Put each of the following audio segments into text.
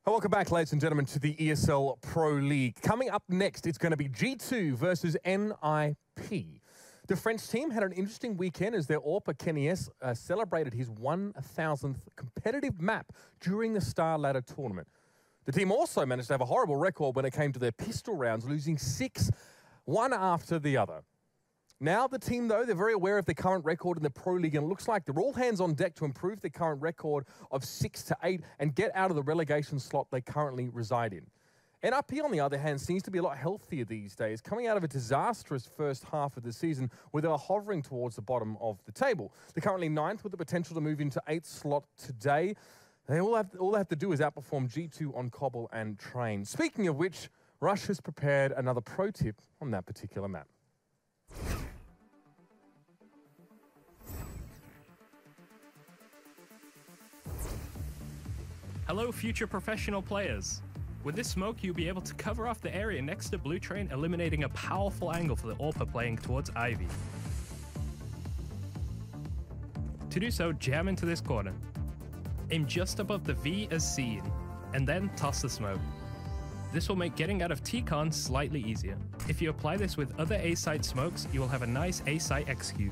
Welcome back, ladies and gentlemen, to the ESL Pro League. Coming up next, it's going to be G2 versus NiP. The French team had an interesting weekend as their AWPer Kenny S celebrated his 1,000th competitive map during the Star Ladder tournament. The team also managed to have a horrible record when it came to their pistol rounds, losing 6, one after the other. Now the team, though, they're very aware of their current record in the Pro League, and it looks like they're all hands on deck to improve their current record of 6 to 8 and get out of the relegation slot they currently reside in. NiP, on the other hand, seems to be a lot healthier these days, coming out of a disastrous first half of the season where they were hovering towards the bottom of the table. They're currently 9th with the potential to move into 8th slot today. All they have to do is outperform G2 on Cbble and Train. Speaking of which, Rush has prepared another pro tip on that particular map. Hello, future professional players. With this smoke, you'll be able to cover off the area next to Blue Train, eliminating a powerful angle for the AWPer playing towards Ivy. To do so, jam into this corner. Aim just above the V as seen, and then toss the smoke. This will make getting out of T-Con slightly easier. If you apply this with other A-site smokes, you will have a nice A-site execute.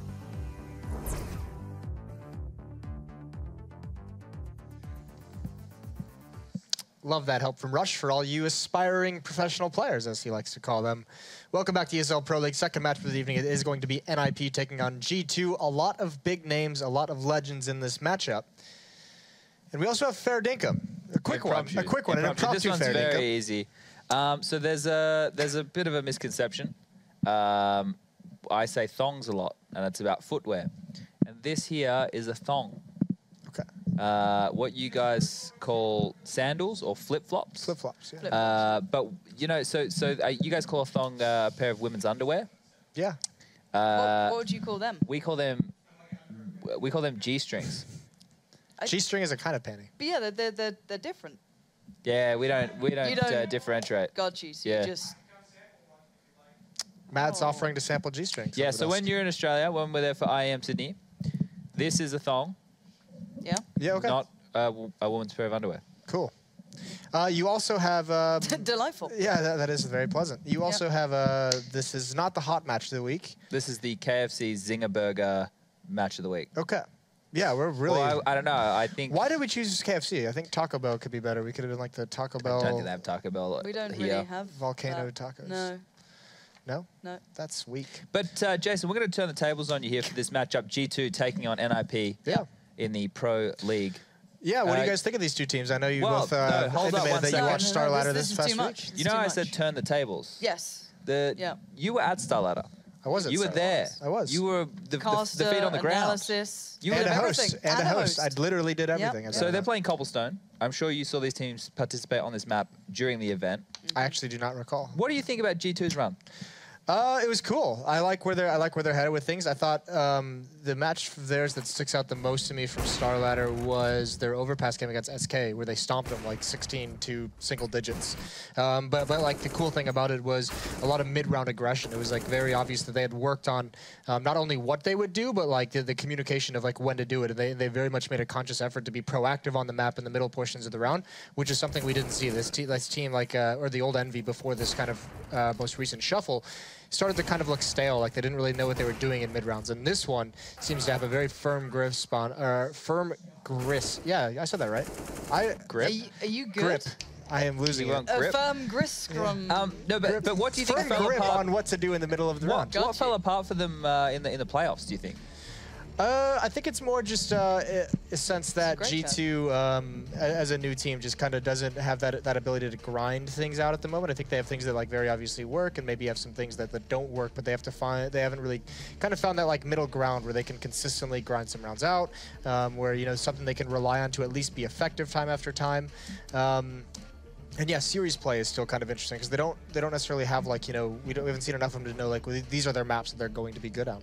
Love that help from Rush for all you aspiring professional players, as he likes to call them. Welcome back to ESL Pro League. Second match for the evening. It is going to be NiP taking on G2. A lot of big names, a lot of legends in this matchup. And we also have Fair Dinkum. A quick one. An impromptu This one's Fair very Dinkum. easy. So there's a bit of a misconception. I say thongs a lot, and it's about footwear. And this here is a thong. Okay. What you guys call sandals or flip-flops. Flip-flops, yeah. But, you know, so you guys call a thong a pair of women's underwear? Yeah. What would you call them? We call them G-strings. G-string is a kind of panty. But yeah, they're different. Yeah, we don't differentiate. God, you Yeah. just... Matt's offering to sample G-strings. Yeah, so when you're in Australia, when we're there for IEM Sydney, this is a thong. Yeah? Yeah, okay. Not a woman's pair of underwear. Cool. You also have... Delightful. Yeah, that is very pleasant. You also have... this is not the hot match of the week. This is the KFC Zinger Burger match of the week. Okay. Yeah, we're really... Well, I don't know. I think... Why did we choose KFC? I think Taco Bell could be better. We could have been like the Taco Bell... I don't think they have Taco Bell We don't here. really have Volcano that. tacos. No. No? No. That's weak. But, Jason, we're going to turn the tables on you here for this matchup. G2 taking on NiP in the Pro League. Yeah, what do you guys think of these two teams? I know you both hold on intimated that you watched Star Ladder this past week. You know I said turn the tables? Yes. You were at Star Ladder. I was at You were Star there. Ladder. I was. You were the feet on the ground. Analysis. You and were a host. And a host. I literally did everything. Yep. So they're playing Cobblestone. I'm sure you saw these teams participate on this map during the event. I actually do not recall. What do you think about G2's run? It was cool. I like where they're headed with things. I thought the match of theirs that sticks out the most to me from Star Ladder was their overpass game against SK, where they stomped them like 16 to single digits. But like the cool thing about it was a lot of mid-round aggression. It was like very obvious that they had worked on not only what they would do, but like the communication of like when to do it. They very much made a conscious effort to be proactive on the map in the middle portions of the round, which is something we didn't see. This team like or the old Envy before this kind of most recent shuffle started to kind of look stale, like they didn't really know what they were doing in mid-rounds. And this one seems to have a very firm grip Yeah, I said that right. Grip? Are you good? Grip. I am losing it. A firm grist from... No, but what do you think fell grip apart on what to do in the middle of the round? What fell apart for them in the playoffs, do you think? I think it's more just a sense that G2, as a new team, just kind of doesn't have that ability to grind things out at the moment. I think they have things that like very obviously work, and maybe have some things that don't work, but they haven't really kind of found that like middle ground where they can consistently grind some rounds out, where something they can rely on to at least be effective time after time. And yeah, series play is still kind of interesting because they don't necessarily have like we haven't seen enough of them to know like these are their maps that they're going to be good at.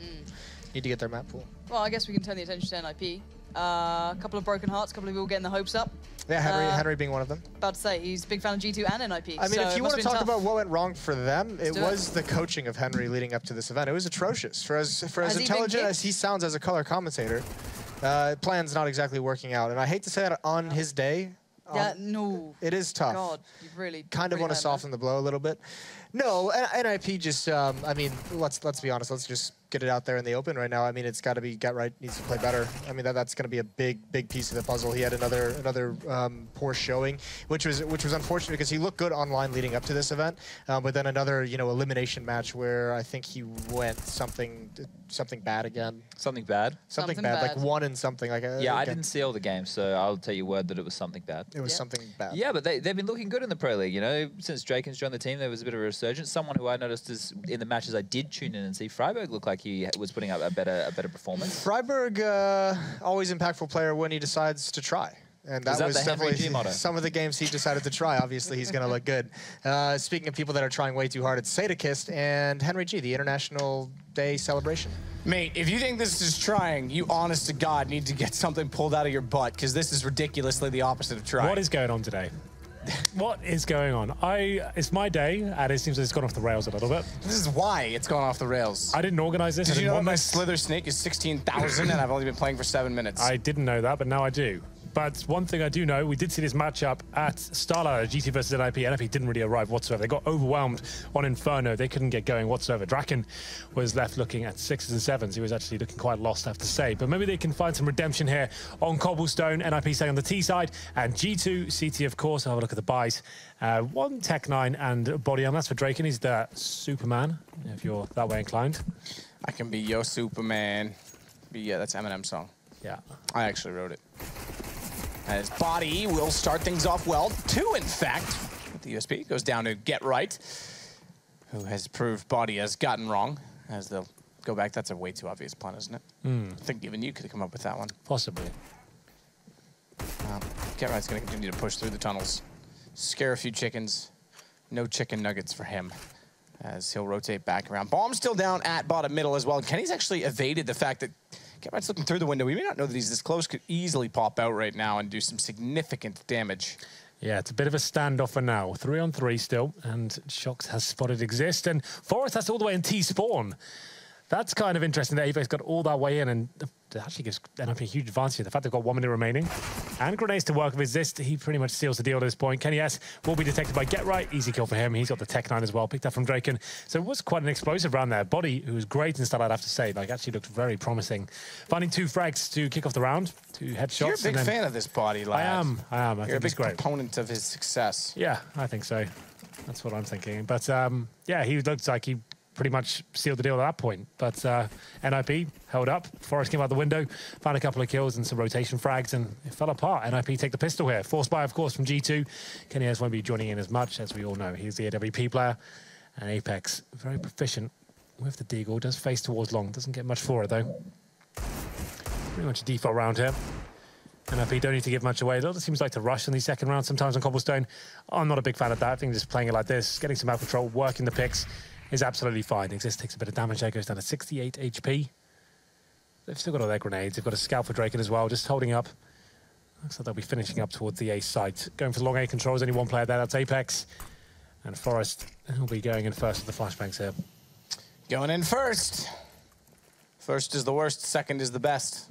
Need to get their map pool. Well, I guess we can turn the attention to NiP. A couple of broken hearts, a couple of people getting the hopes up. Yeah, Henry being one of them. About to say, he's a big fan of G2 and NiP. I mean, if you want to talk about what went wrong for them, it was the coaching of Henry leading up to this event. It was atrocious. For as intelligent as he sounds as a color commentator, plan's not exactly working out. And I hate to say that on his day, Yeah, no. It is tough. God, you really Kind of want to soften the blow a little bit. No, NiP just, I mean, let's be honest. Let's just get it out there in the open right now. I mean, it's got to be Get Right needs to play better. I mean, that's going to be a big piece of the puzzle. He had another poor showing, which was unfortunate because he looked good online leading up to this event, but then another elimination match where I think he went something bad again. Something bad? Something bad, like one and something like. Yeah, I didn't see all the games, so I'll tell you word that it was something bad. It was something bad. Yeah, but they've been looking good in the Pro League. You know, since Draken's joined the team, there was a bit of a resurgence. Someone who I noticed is in the matches I did tune in and see, Freiburg looked like he was putting up a better performance. Freiburg, always impactful player when he decides to try. And that was definitely some of the games he decided to try. Obviously, he's going to look good. Speaking of people that are trying way too hard, it's Sadakist and Henry G, the International Day celebration. Mate, if you think this is trying, you honest to God need to get something pulled out of your butt, because this is ridiculously the opposite of trying. What is going on today? What is going on? It's my day, and it seems that it's gone off the rails a little bit. This is why it's gone off the rails. I didn't organize this. Did you know that my Slither Snake is 16,000 and I've only been playing for 7 minutes? I didn't know that, but now I do. But one thing I do know, we did see this matchup at Starlight, GT versus NiP. NiP didn't really arrive whatsoever. They got overwhelmed on Inferno. They couldn't get going whatsoever. Draken was left looking at 6s and 7s. He was actually looking quite lost, I have to say. But maybe they can find some redemption here on Cobblestone. NiP staying on the T side. And G2, CT, of course. I'll have a look at the buys. 1 Tech9 and Body Arm. That's for Draken. He's the Superman, if you're that way inclined. I can be your Superman. Yeah, that's Eminem's song. Yeah. I actually wrote it. And his Body will start things off well. 2, in fact. The USP goes down to Get Right, who has proved Body has gotten wrong. As they'll go back, that's a way too obvious pun, isn't it? I think even you could have come up with that one. Possibly. Get Right's going to continue to push through the tunnels. Scare a few chickens. No chicken nuggets for him, as he'll rotate back around. Bomb still down at bottom middle as well. Kenny's actually evaded the fact that Get Right's looking through the window. We may not know that he's this close, could easily pop out right now and do some significant damage. Yeah, it's a bit of a standoff for now. 3 on 3 still, and Shox has spotted Exist, and Forest has all the way in T-spawn. That's kind of interesting that Apex got all that way in, and it actually gives NiP a huge advantage. The fact they've got 1 minute remaining. And grenades to work with Exist. He pretty much seals the deal at this point. Kenny S will be detected by Get Right. Easy kill for him. He's got the Tech9 as well. Picked up from Draken. So it was quite an explosive round there. Body, who was great in style, I'd have to say. Like, actually looked very promising. Finding 2 frags to kick off the round. 2 headshots. You're a big fan of this Body, lad. I am. I think You're a big proponent of his success. Yeah, I think so. That's what I'm thinking. But, yeah, he looked like he pretty much sealed the deal at that point. But NiP held up. Forest came out the window, found a couple of kills and some rotation frags, and it fell apart. NiP take the pistol here. Forced by, of course, from G2. Kenny S won't be joining in as much, as we all know. He's the AWP player. And Apex, very proficient with the Deagle. Does face towards long. Doesn't get much for it, though. Pretty much a default round here. NiP don't need to give much away. It seems like to rush in these second rounds sometimes on Cobblestone. I'm not a big fan of that. I think just playing it like this, getting some out control, working the picks, is absolutely fine. Exist takes a bit of damage there, goes down to 68 HP. They've still got all their grenades. They've got a scout for Draken as well, just holding up. Looks like they'll be finishing up towards the A site. Going for the long A controls, only 1 player there, that's Apex. And Forest will be going in first with the flashbangs here. Going in first. First is the worst, second is the best.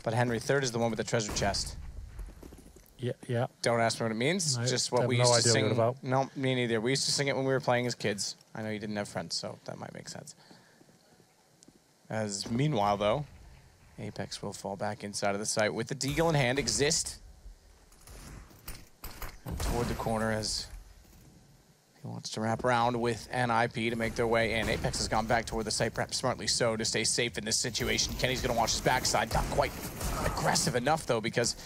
But Henry, third is the one with the treasure chest. Yeah. Don't ask me what it means. No, just what we used to sing. About. No, me neither. We used to sing it when we were playing as kids. I know you didn't have friends, so that might make sense. As meanwhile, though, Apex will fall back inside of the site with the Deagle in hand. Exist. And toward the corner as he wants to wrap around with NiP to make their way in. Apex has gone back toward the site, perhaps smartly so, to stay safe in this situation. Kenny's going to watch his backside. Not quite aggressive enough, though, because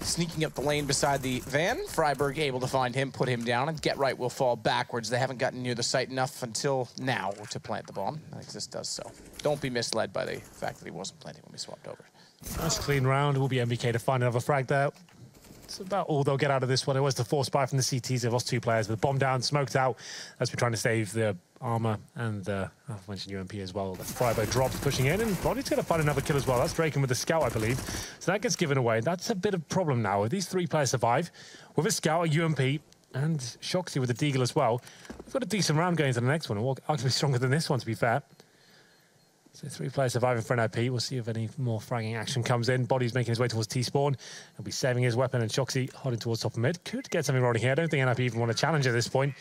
sneaking up the lane beside the van, Freiburg able to find him, put him down, and Get Right will fall backwards. They haven't gotten near the site enough until now to plant the bomb. And Exist does so. Don't be misled by the fact that he wasn't planting when we swapped over. Nice clean round. It will be MBK to find another frag there. It's about all they'll get out of this one. It was the force buy from the CTs. They've lost 2 players, but bomb down, smoked out, as we're trying to save the armor and I've mentioned UMP as well. The Freiburg drops pushing in, and Body's going to find another kill as well. That's Draken with the scout, I believe. So that gets given away. That's a bit of a problem now. If these 3 players survive with a scout, a UMP, and Shoxy with the Deagle as well, we've got a decent round going into the next one. Arguably stronger than this one, to be fair. So 3 players surviving for NiP. We'll see if any more fragging action comes in. Body's making his way towards T-spawn. He'll be saving his weapon, and Shoxy holding towards top of mid. Could get something rolling here. I don't think NiP even want to challenge at this point.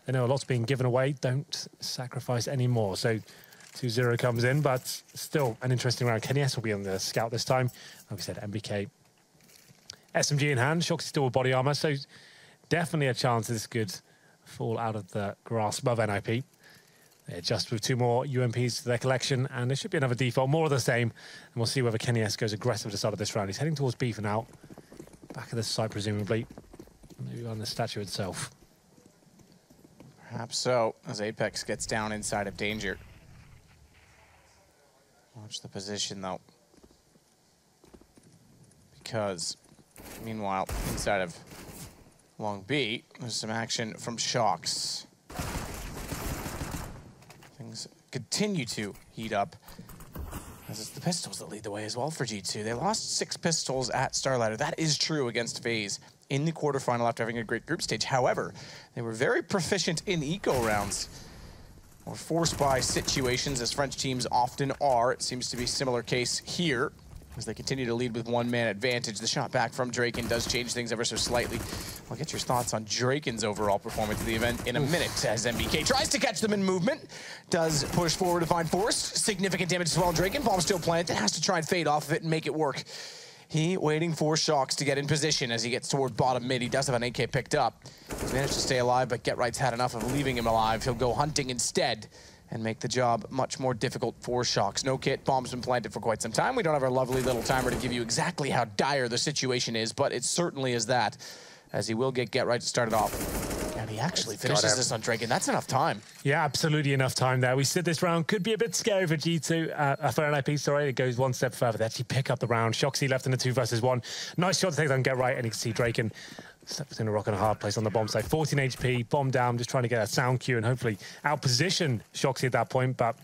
They know a lot's being given away. Don't sacrifice any more. So 2-0 comes in, but still an interesting round. KennyS will be on the scout this time. Like we said, MBK. SMG in hand. Shoxy still with body armor, so definitely a chance this could fall out of the grasp of NiP. They're just with 2 more UMPs to their collection, and there should be another default, more of the same. And we'll see whether KennyS goes aggressive at the start of this round. He's heading towards B for now. Back of the site, presumably. Maybe on the statue itself. Perhaps so, as Apex gets down inside of danger. Watch the position, though. Because, meanwhile, inside of Long B, there's some action from Shox. Things continue to heat up, as it's the pistols that lead the way as well for G2. They lost 6 pistols at Starlighter. That is true against FaZe in the quarterfinal after having a great group stage. However, they were very proficient in eco rounds, or forced by situations, as French teams often are. It seems to be a similar case here, as they continue to lead with 1-man advantage. The shot back from Draken does change things ever so slightly. I'll get your thoughts on Draken's overall performance of the event in a minute, as MBK tries to catch them in movement. Does push forward to find Force. Significant damage as well. Draken, bomb still planted, has to try and fade off of it and make it work. He waiting for Shox to get in position as he gets toward bottom mid. He does have an AK picked up. He's managed to stay alive, but Get Right's had enough of leaving him alive. He'll go hunting instead and make the job much more difficult for Shox. No kit, bomb's been planted for quite some time. We don't have our lovely little timer to give you exactly how dire the situation is, but it certainly is that, as he will get Right to start it off. And he actually finishes this on Draken. That's enough time. Yeah, absolutely enough time there. We said this round could be a bit scary for G2, for NiP, sorry. It goes one step further. They actually pick up the round. Shoxy left in the 2 versus 1. Nice shot to take down Get Right, and you can see Draken stuck between a rock and a hard place on the bomb side. 14 HP, bomb down, just trying to get a sound cue and hopefully outposition Shoxy at that point, but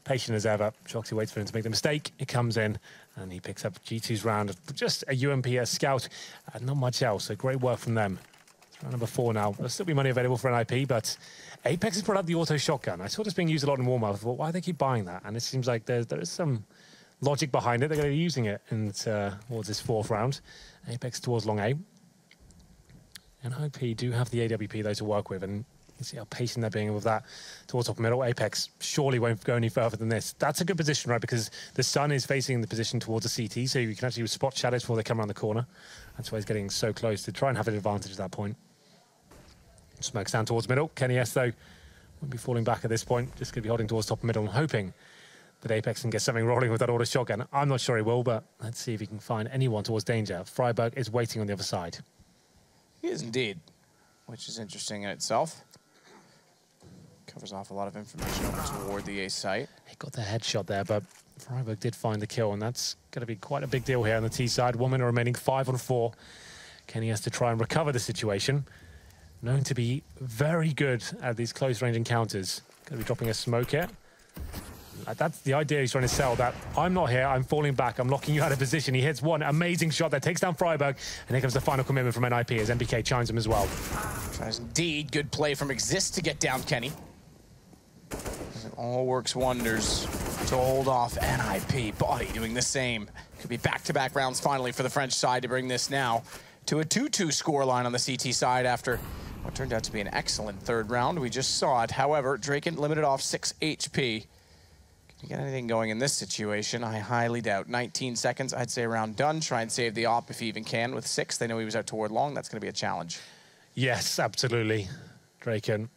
patient as ever. Shoxy waits for him to make the mistake. It comes in, and he picks up G2's round. Just a UMP, a scout, and not much else. So great work from them. It's round number 4 now. There'll still be money available for NiP, but Apex has brought out the auto shotgun. I saw this being used a lot in warm-up. I thought, why do they keep buying that? And it seems like there is some logic behind it. They're going to be using it towards this 4th round. Apex towards long A. And NiP do have the AWP, though, to work with, and you see how patient they're being with that towards top middle. Apex surely won't go any further than this. That's a good position, right, because the sun is facing the position towards the CT, so you can actually spot shadows before they come around the corner. That's why he's getting so close to try and have an advantage at that point. Smokes down towards middle. KennyS, though, won't be falling back at this point. Just going to be holding towards top middle and hoping that Apex can get something rolling with that auto shotgun. I'm not sure he will, but let's see if he can find anyone towards danger. Freiburg is waiting on the other side. He is indeed, which is interesting in itself. Covers off a lot of information over toward the A site. He got the headshot there, but Freiburg did find the kill, and that's going to be quite a big deal here on the T side. 1 minute remaining, 5 on 4. Kenny has to try and recover the situation. Known to be very good at these close-range encounters. Going to be dropping a smoke here. That's the idea he's trying to sell, that I'm not here, I'm falling back, I'm locking you out of position. He hits one amazing shot that takes down Freiburg, and here comes the final commitment from NiP as MBK chimes him as well. Tries indeed, good play from Exist to get down Kenny. It all works wonders to hold off NiP. Body doing the same. Could be back-to-back rounds finally for the French side to bring this now to a 2-2 scoreline on the CT side after what turned out to be an excellent 3rd round. We just saw it. However, Draken limited off 6 HP. You get anything going in this situation? I highly doubt. 19 seconds, I'd say round done. Try and save the op if he even can with 6. They know he was out toward long. That's going to be a challenge. Yes, absolutely. Draken.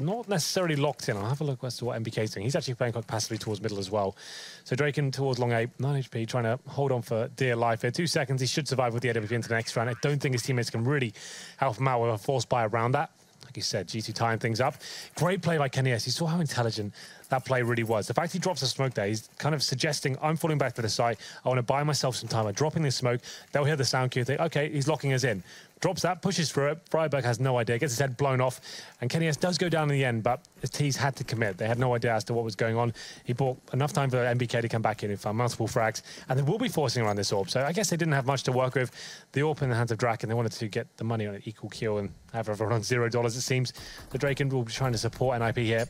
Not necessarily locked in. I'll have a look as to what MBK's doing. He's actually playing quite passively towards middle as well. So Draken towards long A, 9 HP, trying to hold on for dear life here. 2 seconds, he should survive with the AWP into the next round. I don't think his teammates can really help him out with a forced buy around that. Like you said, G2 tying things up. Great play by KennyS. You saw how intelligent that play really was. The fact he drops a smoke there, he's kind of suggesting, I'm falling back to the side. I want to buy myself some time. I'm dropping this smoke. They'll hear the sound cue. Think, okay, he's locking us in. Drops that, pushes through it. Freiburg has no idea. Gets his head blown off. And KennyS does go down in the end, but his T's had to commit. They had no idea as to what was going on. He bought enough time for MBK to come back in. He found multiple frags. And they will be forcing around this AWP. So I guess they didn't have much to work with. The AWP in the hands of Draken, they wanted to get the money on an equal kill and have everyone on $0, it seems. The Draken will be trying to support NiP here.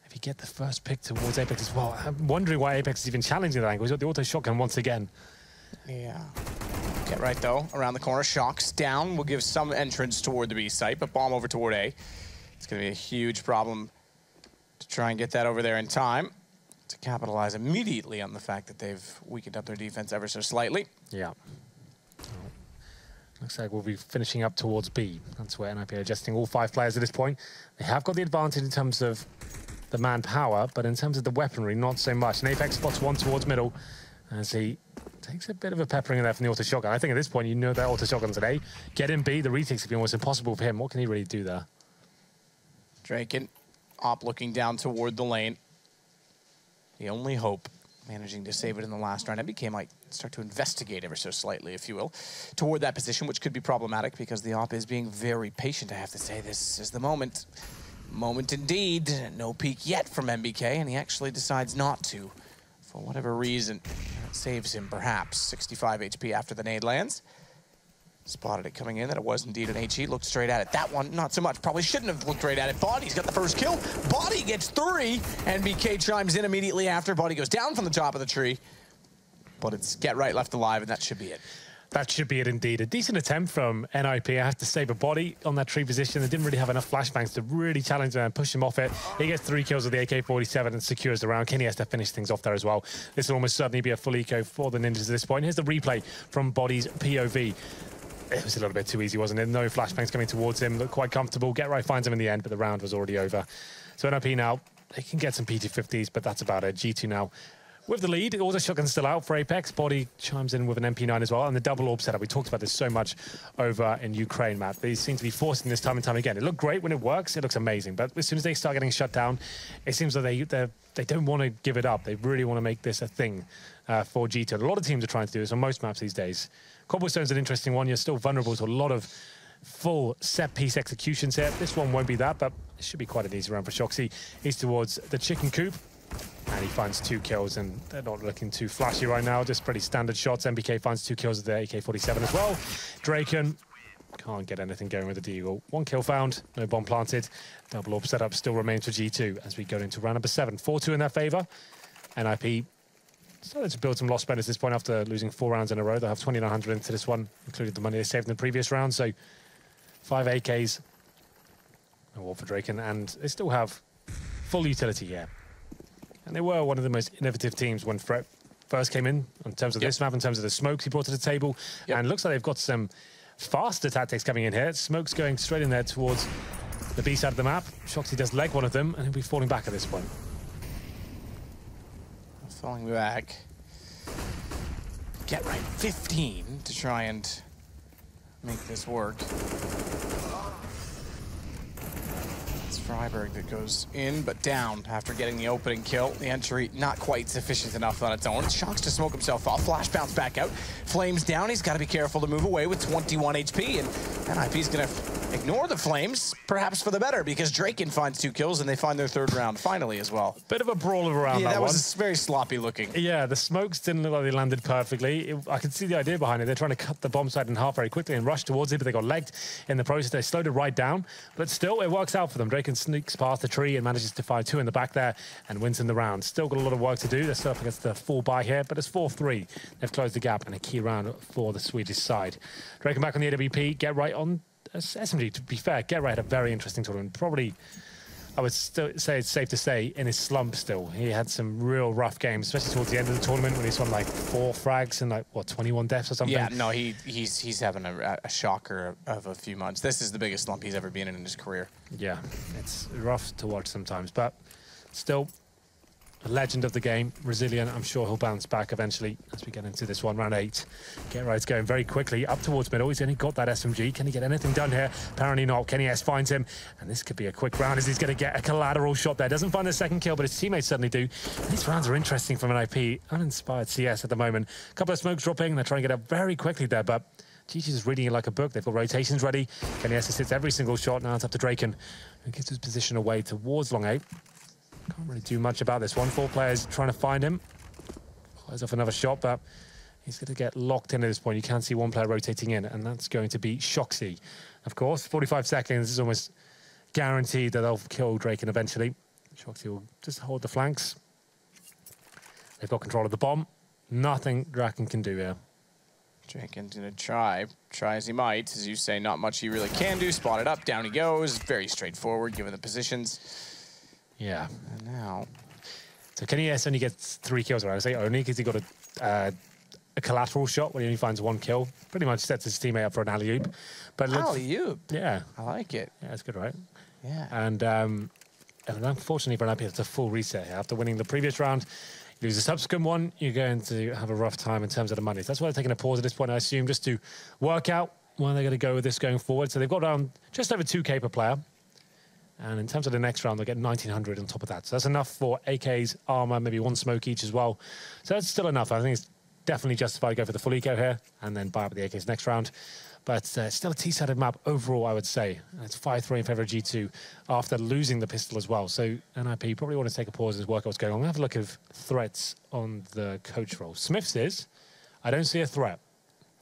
If he NiP get the first pick towards Apex as well. I'm wondering why Apex is even challenging that angle. He's got the auto shotgun once again. Yeah. Get right, though. Around the corner. Shocks down. Will give some entrance toward the B site, but bomb over toward A. It's going to be a huge problem to try and get that over there in time to capitalize immediately on the fact that they've weakened up their defense ever so slightly. Yeah. Looks like we'll be finishing up towards B. That's where NiP are adjusting all 5 players at this point. They have got the advantage in terms of the manpower, but in terms of the weaponry, not so much. And Apex spots one towards middle as he takes a bit of a peppering in there from the auto shotgun. I think at this point, you know that auto shotgun today. Get in B, the retakes have been almost impossible for him. What can he really do there? Draken, Op looking down toward the lane. The only hope, managing to save it in the last round. MBK might start to investigate ever so slightly, if you will, toward that position, which could be problematic because the Op is being very patient, I have to say. This is the moment. Moment indeed. No peek yet from MBK, and he actually decides not to, for whatever reason. That saves him, perhaps. 65 HP after the nade lands. Spotted it coming in, that it was indeed an HE. Looked straight at it. That one, not so much. Probably shouldn't have looked right at it. Body's got the first kill. Body gets 3. NBK chimes in immediately after. Body goes down from the top of the tree. But it's Get Right left alive, and that should be it. That should be it indeed. A decent attempt from NiP. I have to say, but Body on that tree position, they didn't really have enough flashbangs to really challenge him and push him off it. He gets 3 kills with the AK-47 and secures the round. Kenny has to finish things off there as well. This will almost certainly be a full eco for the Ninjas at this point. Here's the replay from Body's POV. It was a little bit too easy, wasn't it? No flashbangs coming towards him. Looked quite comfortable. Get Right finds him in the end, but the round was already over. So NiP now, they can get some PT50s, but that's about it. G2 now with the lead. Auto shotgun's still out for Apex. Body chimes in with an MP9 as well. And the double orb setup. We talked about this so much over in Ukraine, Matt. They seem to be forcing this time and time again. It looked great when it works. It looks amazing. But as soon as they start getting shut down, it seems like they don't want to give it up. They really want to make this a thing for G2. A lot of teams are trying to do this on most maps these days. Cobblestone's an interesting one. You're still vulnerable to a lot of full set-piece executions here. This one won't be that, but it should be quite an easy round for Shoxy. He's towards the chicken coop, and he finds 2 kills, and they're not looking too flashy right now, just pretty standard shots. MBK finds 2 kills with the AK-47 as well. Draken can't get anything going with the Deagle. 1 kill found, no bomb planted. Double orb setup still remains for G2 as we go into round number 7. 4-2 in their favor. NiP started to build some loss spend at this point after losing 4 rounds in a row. They'll have 2,900 into this one, including the money they saved in the previous round. So 5 AKs, no war for Draken, and they still have full utility here. And they were one of the most innovative teams when Fret first came in terms of this map, in terms of the smokes he brought to the table. And it looks like they've got some faster tactics coming in here. Smoke's going straight in there towards the B side of the map. Shoxy does leg one of them, and he'll be falling back at this point. Falling back. Get Right 15 to try and make this work. It's Freiburg that goes in, but down after getting the opening kill. The entry not quite sufficient enough on its own. Shocks to smoke himself off. Flash bounce back out. Flames down. He's got to be careful to move away with 21 HP, and NiP's going to ignore the flames, perhaps for the better, because Draken finds 2 kills and they find their 3rd round finally as well. Bit of a brawler around that one. was very sloppy looking. Yeah, the smokes didn't look like they landed perfectly. I could see the idea behind it. They're trying to cut the bomb site in half very quickly and rush towards it, but they got legged in the process. They slowed it right down, but still, it works out for them. Draken sneaks past the tree and manages to find 2 in the back there and wins in the round. Still got a lot of work to do. They're still up against the full buy here, but it's 4-3. They've closed the gap and a key round for the Swedish side. Draken back on the AWP. Get Right on SMG, to be fair. Get Right had a very interesting tournament. Probably, I would still say it's safe to say, in his slump still. He had some real rough games, especially towards the end of the tournament when he's on like 4 frags and like, what, 21 deaths or something? Yeah, no, he's having a shocker of a few months. This is the biggest slump he's ever been in his career. Yeah, it's rough to watch sometimes, but still a legend of the game, resilient. I'm sure he'll bounce back eventually as we get into this one, round 8. Get Right's going very quickly up towards middle. He's only got that SMG. Can he get anything done here? Apparently not. Kenny S finds him, and this could be a quick round as he's going to get a collateral shot there. Doesn't find the 2nd kill, but his teammates certainly do. And these rounds are interesting from NiP. Uninspired CS at the moment. A couple of smokes dropping. They're trying to get up very quickly there, but GG's is reading it like a book. They've got rotations ready. Kenny S hits every single shot. Now it's up to Draken, who gives his position away towards long 8. Can't really do much about this one. 4 players trying to find him. Fires off another shot, but he's going to get locked in at this point. You can see 1 player rotating in, and that's going to be Shoxy. Of course, 45 seconds is almost guaranteed that they'll kill Draken eventually. Shoxy will just hold the flanks. They've got control of the bomb. Nothing Draken can do here. Draken's going to try as he might. As you say, not much he really can do. Spot it up, down he goes. Very straightforward, given the positions. Yeah. And now... So KennyS only gets 3 kills, right? I say only because he got a collateral shot when he only finds 1 kill. Pretty much sets his teammate up for an alley-oop. But alley-oop? Yeah. I like it. Yeah, it's good, right? Yeah. And unfortunately for NiP, it's a full reset here. After winning the previous round, you lose the subsequent one, you're going to have a rough time in terms of the money. So that's why they're taking a pause at this point, I assume, just to work out where they're going to go with this going forward. So they've got around just over 2K per player. And in terms of the next round, they'll get 1,900 on top of that. So that's enough for AKs, armor, maybe 1 smoke each as well. So that's still enough. I think it's definitely justified to go for the full eco here and then buy up the AKs next round. But still a T-sided map overall, I would say. And it's 5-3 in favour of G2 after losing the pistol as well. So NiP probably want to take a pause and work out what's going on. Have a look at threats on the coach role. Smith says, I don't see a threat.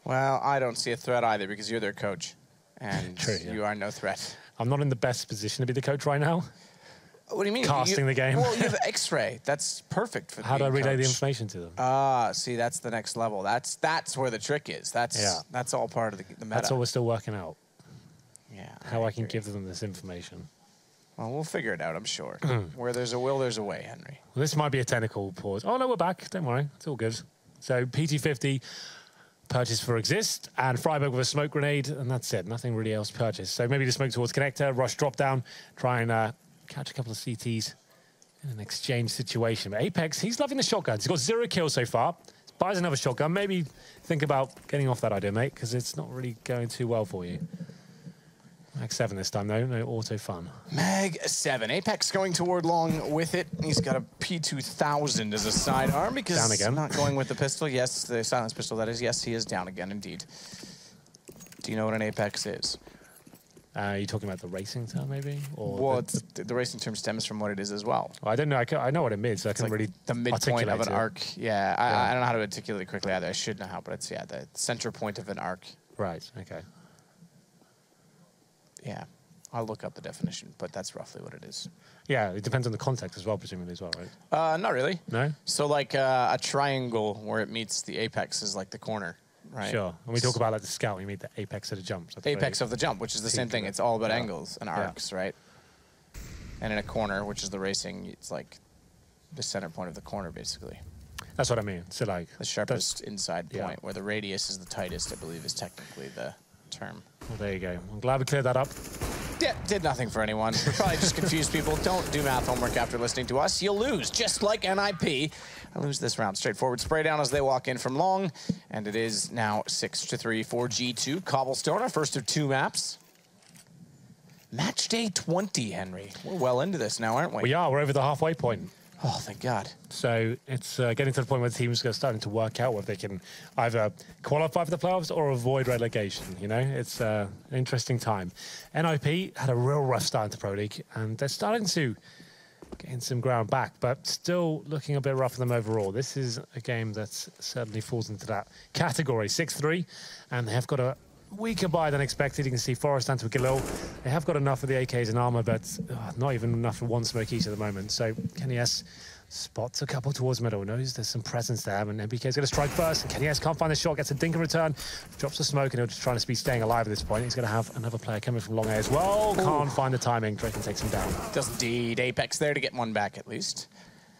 Well, I don't see a threat either because you're their coach. And True, yeah. You are no threat. I'm not in the best position to be the coach right now. What do you mean? Casting the game. Well, you have X-ray. That's perfect for How do I relay coach. the information to them? See, that's the next level. That's where the trick is. That's all part of the meta. That's all we're still working out. Yeah. How I can give them this information. Well, we'll figure it out, I'm sure. Where there's a will, there's a way, Henry. Well, this might be a technical pause. Oh, no, we're back. Don't worry. It's all good. So PT50 purchased for Exist and Freiburg with a smoke grenade, and that's it. Nothing really else purchased. So maybe the smoke towards Connector, rush drop down, try and catch a couple of CTs in an exchange situation. But Apex, he's loving the shotguns. He's got 0 kills so far. Buys another shotgun. Maybe think about getting off that idea, mate, because it's not really going too well for you. Mag 7 this time, though. No auto fun. Mag 7. Apex going toward long with it. He's got a P2000 as a sidearm because down again. Not going with the pistol. Yes, the silence pistol, that is. Yes, he is down again, indeed. Do you know what an Apex is? Are you talking about the racing term, maybe? Or well, the racing term stems from what it is as well. I don't know. I know what it means. So I can like really the midpoint of an it. arc. Yeah, I don't know how to articulate it quickly either. I should know how, but it's, yeah, the center point of an arc. Right, okay. Yeah, I'll look up the definition, but that's roughly what it is. Yeah, it depends on the context as well, presumably, as well, right? Not really. No? So like a triangle where it meets the apex is like the corner, right? Sure. When we talk about like the scout, we meet the apex of the jump. So apex of the jump, which is the same thing. It's all about angles and arcs, Yeah. right? And in a corner, which is the racing, it's like the center point of the corner, basically. That's what I mean. So like the sharpest inside yeah. point, where the radius is the tightest, I believe, is technically the term. Well, there you go. I'm glad we cleared that up. Yeah, did nothing for anyone. We probably just confused people. Don't do math homework after listening to us. You'll lose, just like NiP. I lose this round. Straightforward spray down as they walk in from long. And it is now 6-3 for G2. Cobblestone, our first of 2 maps. Matchday 20, Henry. We're well into this now, aren't we? We are. We're over the halfway point. Oh, thank God. So it's getting to the point where the teams are starting to work out whether they can either qualify for the playoffs or avoid relegation. You know, it's an interesting time. NiP had a real rough start into Pro League, and they're starting to gain some ground back, but still looking a bit rough for them overall. This is a game that certainly falls into that category. 6-3, and they have got a weaker buy than expected. You can see Forest and Galil. They have got enough of the AKs and armor, but not even enough for 1 smoke each at the moment. So KennyS spots a couple towards middle, knows there's some presence there, and MBK is going to strike first, and KennyS can't find the shot, gets a dink in return, drops the smoke, and he'll just trying to be staying alive at this point. He's going to have another player coming from long A as well. Ooh. Can't find the timing. Draken takes him down. Does indeed. Apex there to get 1 back at least.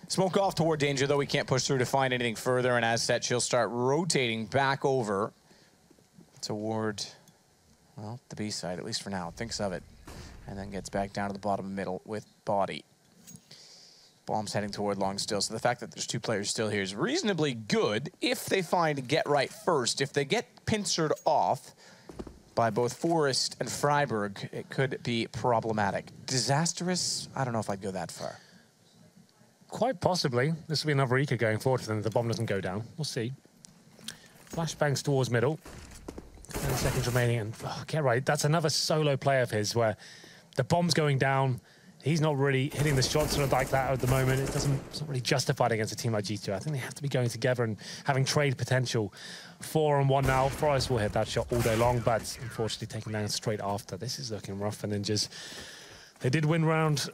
Smoke off toward danger, though. We can't push through to find anything further, and as such, she'll start rotating back over toward, well, the B side, at least for now. Thinks of it. And then gets back down to the bottom middle with body. Bomb's heading toward long still. So the fact that there's 2 players still here is reasonably good if they find get right first. If they get pincered off by both Forest and Freiburg, it could be problematic. Disastrous? I don't know if I'd go that far. Quite possibly. This will be another eco going forward for them if the bomb doesn't go down. We'll see. Flashbangs towards middle. 10 seconds remaining, and get right. That's another solo play of his where the bomb's going down. He's not really hitting the shots sort of like that at the moment. It's not really justified against a team like G2. I think they have to be going together and having trade potential. 4-on-1 now. Forest will hit that shot all day long, but unfortunately taken down straight after. This is looking rough for Ninjas. They did win round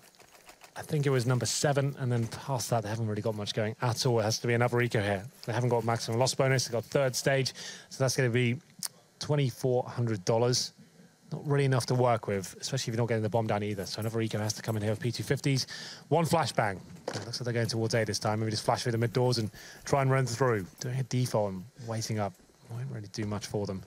I think it was number 7, and then past that, they haven't really got much going at all. It has to be another eco here. They haven't got maximum loss bonus. They've got 3rd stage, so that's going to be $2,400. Not really enough to work with, especially if you're not getting the bomb down either. So another eco has to come in here with P250s. 1 flashbang. It looks like they're going towards A this time. Maybe just flash through the mid doors and try and run through. Doing a default and waiting up won't really do much for them.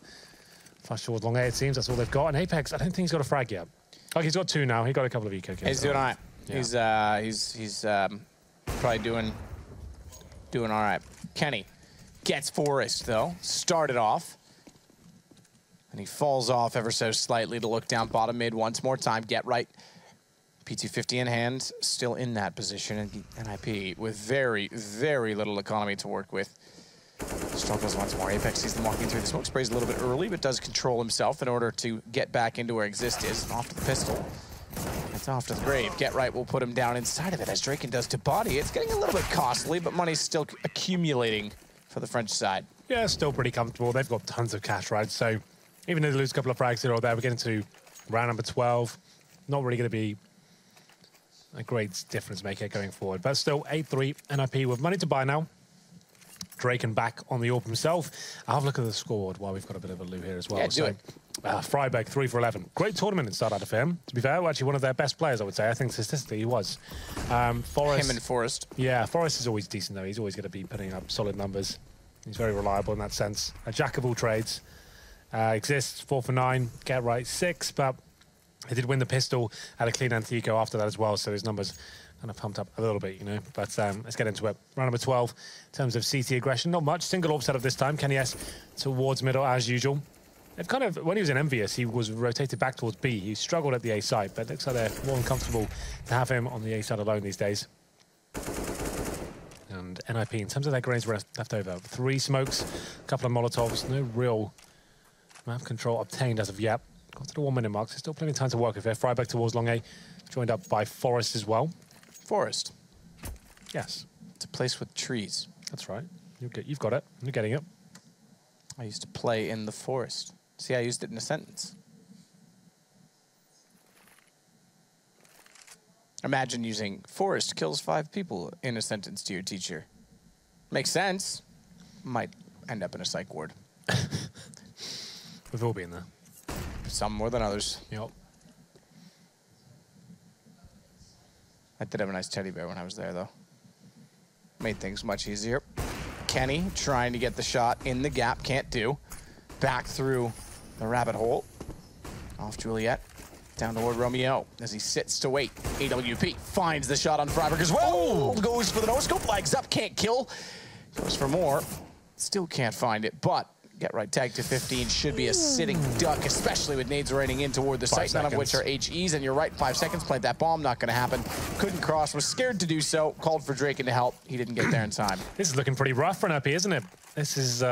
Flash towards long A, it seems. That's all they've got. And Apex, I don't think he's got a frag yet. Oh, he's got 2 now. He got a couple of eco kills. He's doing all right. Yeah. He's probably doing all right. Kenny gets Forest, though. Started off. And he falls off ever so slightly to look down bottom mid once more time. Get right. P250 in hand, still in that position. And NiP with very, very little economy to work with. Struggles once more. Apex sees them walking through the smoke. Sprays a little bit early, but does control himself in order to get back into where Exist is. Off to the pistol. It's off to the grave. Get right will put him down inside of it as Draken does to body. It's getting a little bit costly, but money's still accumulating for the French side. Yeah, still pretty comfortable. They've got tons of cash, right? So even if they lose a couple of frags here or there, we're getting to round number 12. Not really going to be a great difference maker going forward. But still, 8-3, NiP with money to buy now. Draken back on the AWP himself. I'll have a look at the scoreboard while we've got a bit of a loo here as well. Yeah, do it. Freiberg, 3 for 11. Great tournament in start out of him. To be fair, actually one of their best players, I would say. I think statistically he was. Forest. Him and Forest. Yeah, Forest is always decent, though. He's always going to be putting up solid numbers. He's very reliable in that sense. A jack of all trades. Exists, 4 for 9. Get right, 6. But he did win the pistol at a clean anti-eco after that as well, so his numbers kind of pumped up a little bit, you know. But let's get into it. Round number 12, in terms of CT aggression, not much. Single AWP setup this time. Kenny S towards middle as usual. They've kind of, when he was in Envious, he was rotated back towards B. He struggled at the A side, but it looks like they're more than comfortable to have him on the A side alone these days. And NiP, in terms of their grenades left over, 3 smokes, a couple of Molotovs, no real map control obtained as of yet. Got to the 1 minute mark, so still plenty of time to work with here. Freiberg towards long A, joined up by Forest as well. Forest. Yes. It's a place with trees. That's right. You've got it. You're getting it. I used to play in the forest. See, I used it in a sentence. Imagine using forest kills 5 people in a sentence to your teacher. Makes sense. Might end up in a psych ward. We've all been there. Some more than others. Yep. I did have a nice teddy bear when I was there, though. Made things much easier. Kenny trying to get the shot in the gap. Can't do. Back through the rabbit hole. Off Juliet. Down toward Romeo as he sits to wait. AWP finds the shot on Freiberg as well. Oh! Goes for the no-scope. Legs up. Can't kill. Goes for more. Still can't find it, but Get right tag to 15 should be a sitting duck, especially with nades raining in toward the site, none of which are HEs. And you're right, 5 seconds, plant that bomb, not going to happen. Couldn't cross, was scared to do so, called for Draken to help. He didn't get there in time. This is looking pretty rough for NiP, isn't it? This is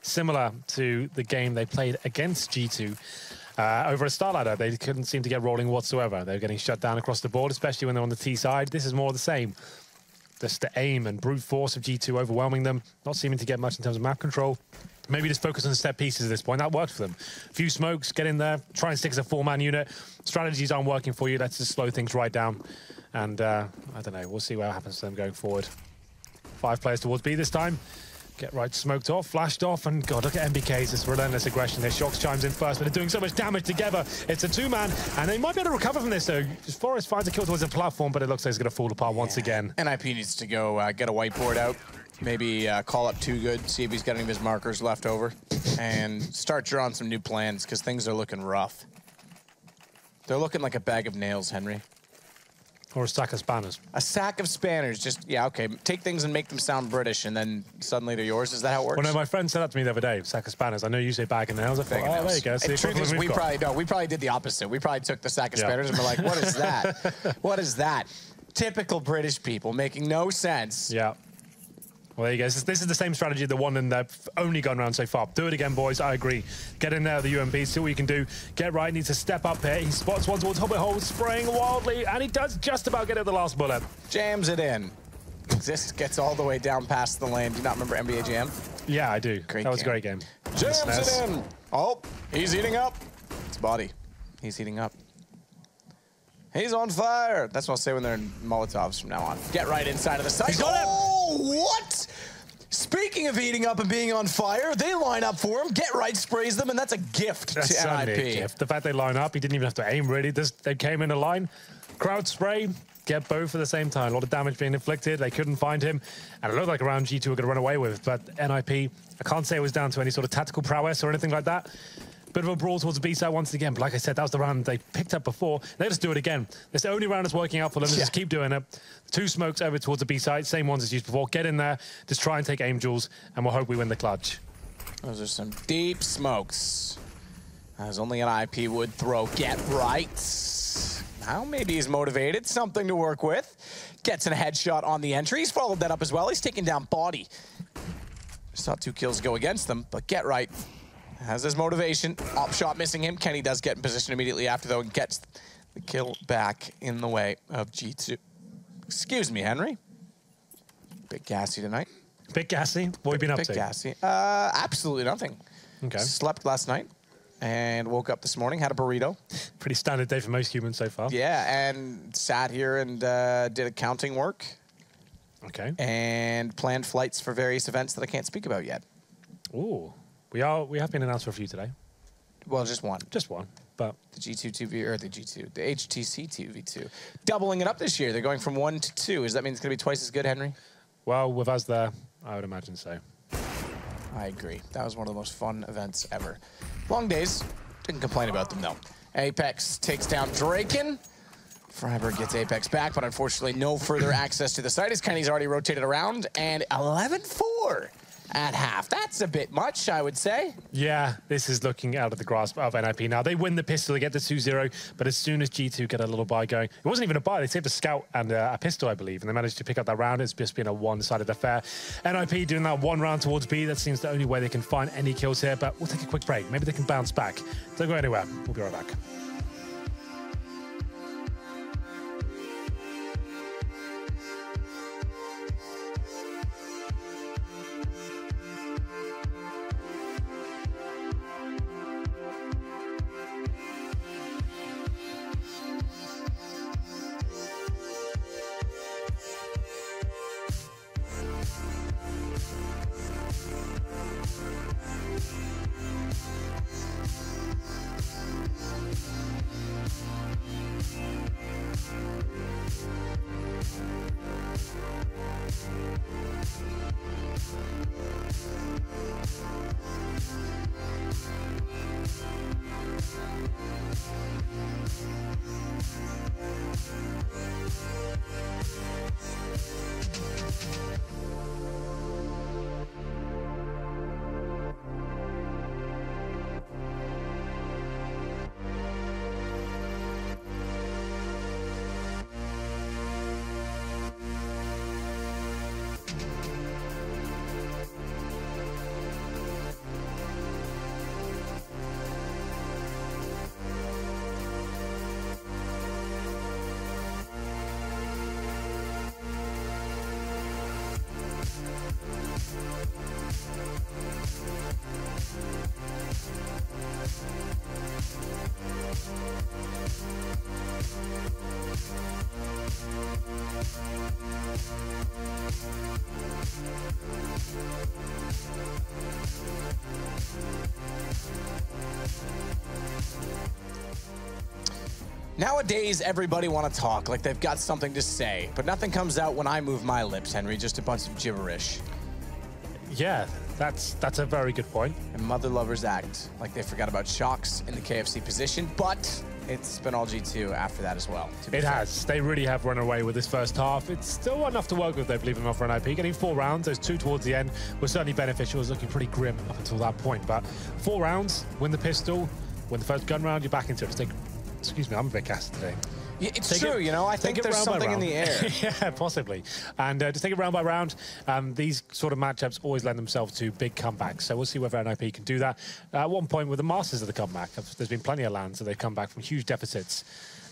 similar to the game they played against G2 over a star ladder. They couldn't seem to get rolling whatsoever. They're getting shut down across the board, especially when they're on the T side. This is more the same. Just the aim and brute force of G2 overwhelming them, not seeming to get much in terms of map control. Maybe just focus on the step pieces at this point. That worked for them. Few smokes, get in there, try and stick as a 4-man unit. Strategies aren't working for you. Let's just slow things right down. And I don't know, we'll see what happens to them going forward. 5 players towards B this time. Get right smoked off, flashed off, and God, look at MBK's, this relentless aggression. Their Shocks chimes in first, but they're doing so much damage together. It's a 2-man, and they might be able to recover from this, though. Forest finds a kill towards the platform, but it looks like it's going to fall apart once again. NiP needs to go get a whiteboard out. Maybe call up Too Good, see if he's got any of his markers left over, and start drawing some new plans, because things are looking rough. They're looking like a bag of nails, Henry. Or a stack of spanners. A sack of spanners. Just, yeah, okay. Take things and make them sound British, and then suddenly they're yours. Is that how it works? Well, no, my friend said that to me the other day, sack of spanners. I know you say bag of nails. I thought, oh, there you go. The truth is, we probably did the opposite. We probably took the sack of spanners and we're like, what is that? What is that? Typical British people making no sense. Yeah. Well, there you go. This is the same strategy that won in the only gone round so far. Do it again, boys. I agree. Get in there, the UMP. See what you can do. Get right. Needs to step up here. He spots one towards Hobbit Hole, spraying wildly, and he does just about get at the last bullet. Jams it in. Exist gets all the way down past the lane. Do you not remember NBA Jam? Yeah, I do. Great that was game. a great game. Jams it in. Oh, he's heating up. It's body. He's heating up. He's on fire. That's what I'll say when they're in Molotovs from now on. Get right inside of the site. He's got him. Oh, what? Speaking of heating up and being on fire, they line up for him. Get right sprays them, and that's a gift That's to certainly a NiP. gift. The fact they line up, he didn't even have to aim, really. They came in a line, crowd spray, get both at the same time. A lot of damage being inflicted. They couldn't find him, and it looked like a round G2 were going to run away with. But NiP, I can't say it was down to any sort of tactical prowess or anything like that. Bit of a brawl towards the B-side once again, but like I said, that was the round they picked up before. They just do it again. It's the only round that's working out for them. They just keep doing it. 2 smokes over towards the B-side, same ones as used before. Get in there, just try and take aim jewels, and we'll hope we win the clutch. Those are some deep smokes, as only an NiP would throw. Get right. Now maybe he's motivated, something to work with. Gets a headshot on the entry. He's followed that up as well. He's taking down Body. Saw 2 kills go against them, but Get right has his motivation. Op shot missing him. Kenny does get in position immediately after, though, and gets the kill back in the way of G2. Excuse me, Henry. Bit gassy tonight. Bit gassy? What have you been up to? Bit gassy. Absolutely nothing. Okay. Slept last night and woke up this morning, had a burrito. Pretty standard day for most humans so far. Yeah, and sat here and did accounting work. Okay. And planned flights for various events that I can't speak about yet. Ooh. We have been announced for a few today. Well, just one. Just one, but The G2 2v, or the HTC 2v2. Doubling it up this year. They're going from 1 to 2. Does that mean it's going to be twice as good, Henry? well, with us there, I would imagine so. I agree. That was one of the most fun events ever. Long days. Didn't complain about them, though. Apex takes down Draken. Freiburg gets Apex back, but unfortunately no further access to the site as Kenny's already rotated around. And 11-4 at half. That's a bit much, I would say. Yeah, this is looking out of the grasp of NiP now. They win the pistol, they get the 2-0, but as soon as G2 get a little buy going, it wasn't even a buy, they saved a scout and a pistol, I believe, and they managed to pick up that round. It's just been a one-sided affair. NiP doing that one round towards B, that seems the only way they can find any kills here, but we'll take a quick break. Maybe they can bounce back. Don't go anywhere. We'll be right back. Nowadays, everybody want to talk like they've got something to say, but nothing comes out when I move my lips, Henry, just a bunch of gibberish. Yeah, that's a very good point. And mother lovers act like they forgot about Shocks in the KFC position, but it's been all G2 after that as well. It has. They really have run away with this first half. It's still enough to work with, though, believe it or not, for NiP. Getting 4 rounds, those 2 towards the end, were certainly beneficial. It was looking pretty grim up until that point. But 4 rounds, win the pistol, win the first gun round, you're back into it. Excuse me, I'm a bit gassed today. Yeah, it's true, you know, I think there's something in the air. Yeah, possibly. And just take it round by round. These sort of matchups always lend themselves to big comebacks. So we'll see whether NiP can do that. At one point with the Masters of the comeback, there's been plenty of lands that they've come back from huge deficits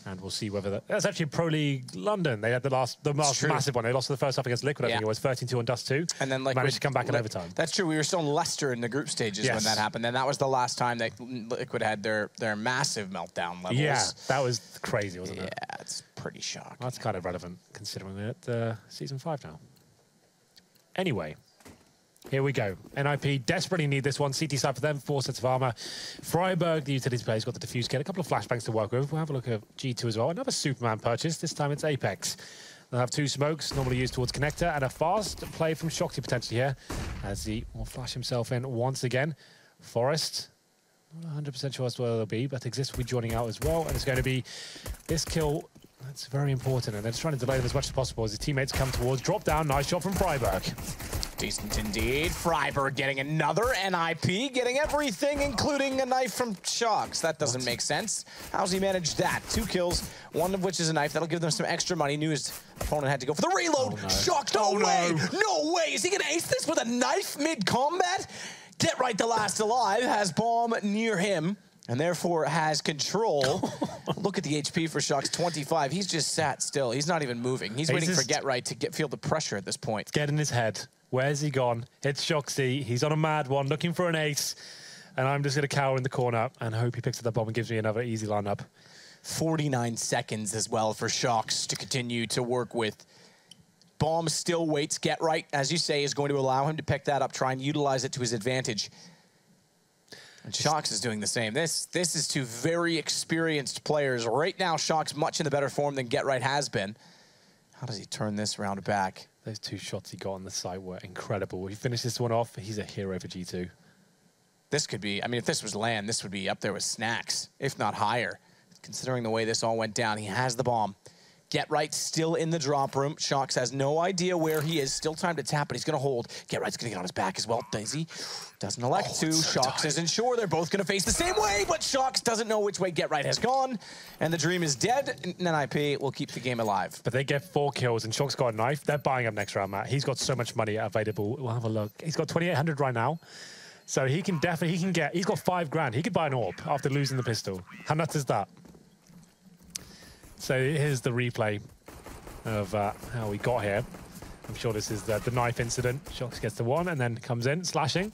And we'll see whether that's actually Pro League London. They had the last massive one. They lost the first half against Liquid. I think it was 13-2 on Dust 2. And then managed to come back in overtime. That's true. We were still in Leicester in the group stages when that happened. And that was the last time that Liquid had their massive meltdown levels. Yeah, that was crazy, wasn't it? Yeah, it's pretty shocking. That's kind of relevant considering we're at Season 5 now. Anyway. Here we go. NiP desperately need this one. CT side for them, 4 sets of armor. Freiburg, the utility player's got the defuse kit, a couple of flashbangs to work with. We'll have a look at G2 as well. Another Superman purchase. This time it's Apex. They'll have 2 smokes, normally used towards connector, and a fast play from Shoxy potentially here, as he will flash himself in once again. Forest, not 100% sure as to where they'll be, but Exist will be joining out as well, and it's going to be this kill. That's very important, and they're just trying to delay them as much as possible as his teammates come towards. Drop down, nice shot from Freiburg. Decent indeed. Freiburg getting another NiP, getting everything, including a knife from Shox. That doesn't make sense. How's he managed that? 2 kills, one of which is a knife. That'll give them some extra money. Knew his opponent had to go for the reload. Shox, no way! No way! Is he gonna ace this with a knife mid-combat? Get right the last alive, has bomb near him, and therefore has control. Look at the HP for Shox, 25. He's just sat still. He's not even moving. He's waiting for Get Right to feel the pressure at this point. Get in his head. Where's he gone? It's Shoxy. He's on a mad one, looking for an ace. And I'm just going to cower in the corner and hope he picks up the bomb and gives me another easy lineup. 49 seconds as well for Shox to continue to work with. Bomb still waits. Get Right, as you say, is going to allow him to pick that up, try and utilize it to his advantage. And Shox is doing the same. This is 2 very experienced players. Right now, Shox much in the better form than Get Right has been. How does he turn this round back? Those 2 shots he got on the site were incredible. He finished this one off. He's a hero for G2. This could be, I mean, if this was LAN, this would be up there with Snacks, if not higher. Considering the way this all went down, he has the bomb. Get Right still in the drop room. Shox has no idea where he is. Still time to tap, but he's going to hold. Get Right's going to get on his back as well. Daisy doesn't elect to. Shox isn't sure. They're both going to face the same way, but Shox doesn't know which way Get Right has gone. And the dream is dead. NiP will keep the game alive. But they get 4 kills, and Shox got a knife. They're buying up next round, Matt. He's got so much money available. We'll have a look. He's got 2,800 right now. So he can definitely, he's got 5 grand. He could buy an AWP after losing the pistol. How nuts is that? So here's the replay of how we got here. I'm sure this is the knife incident. Shox gets the 1 and then comes in, slashing.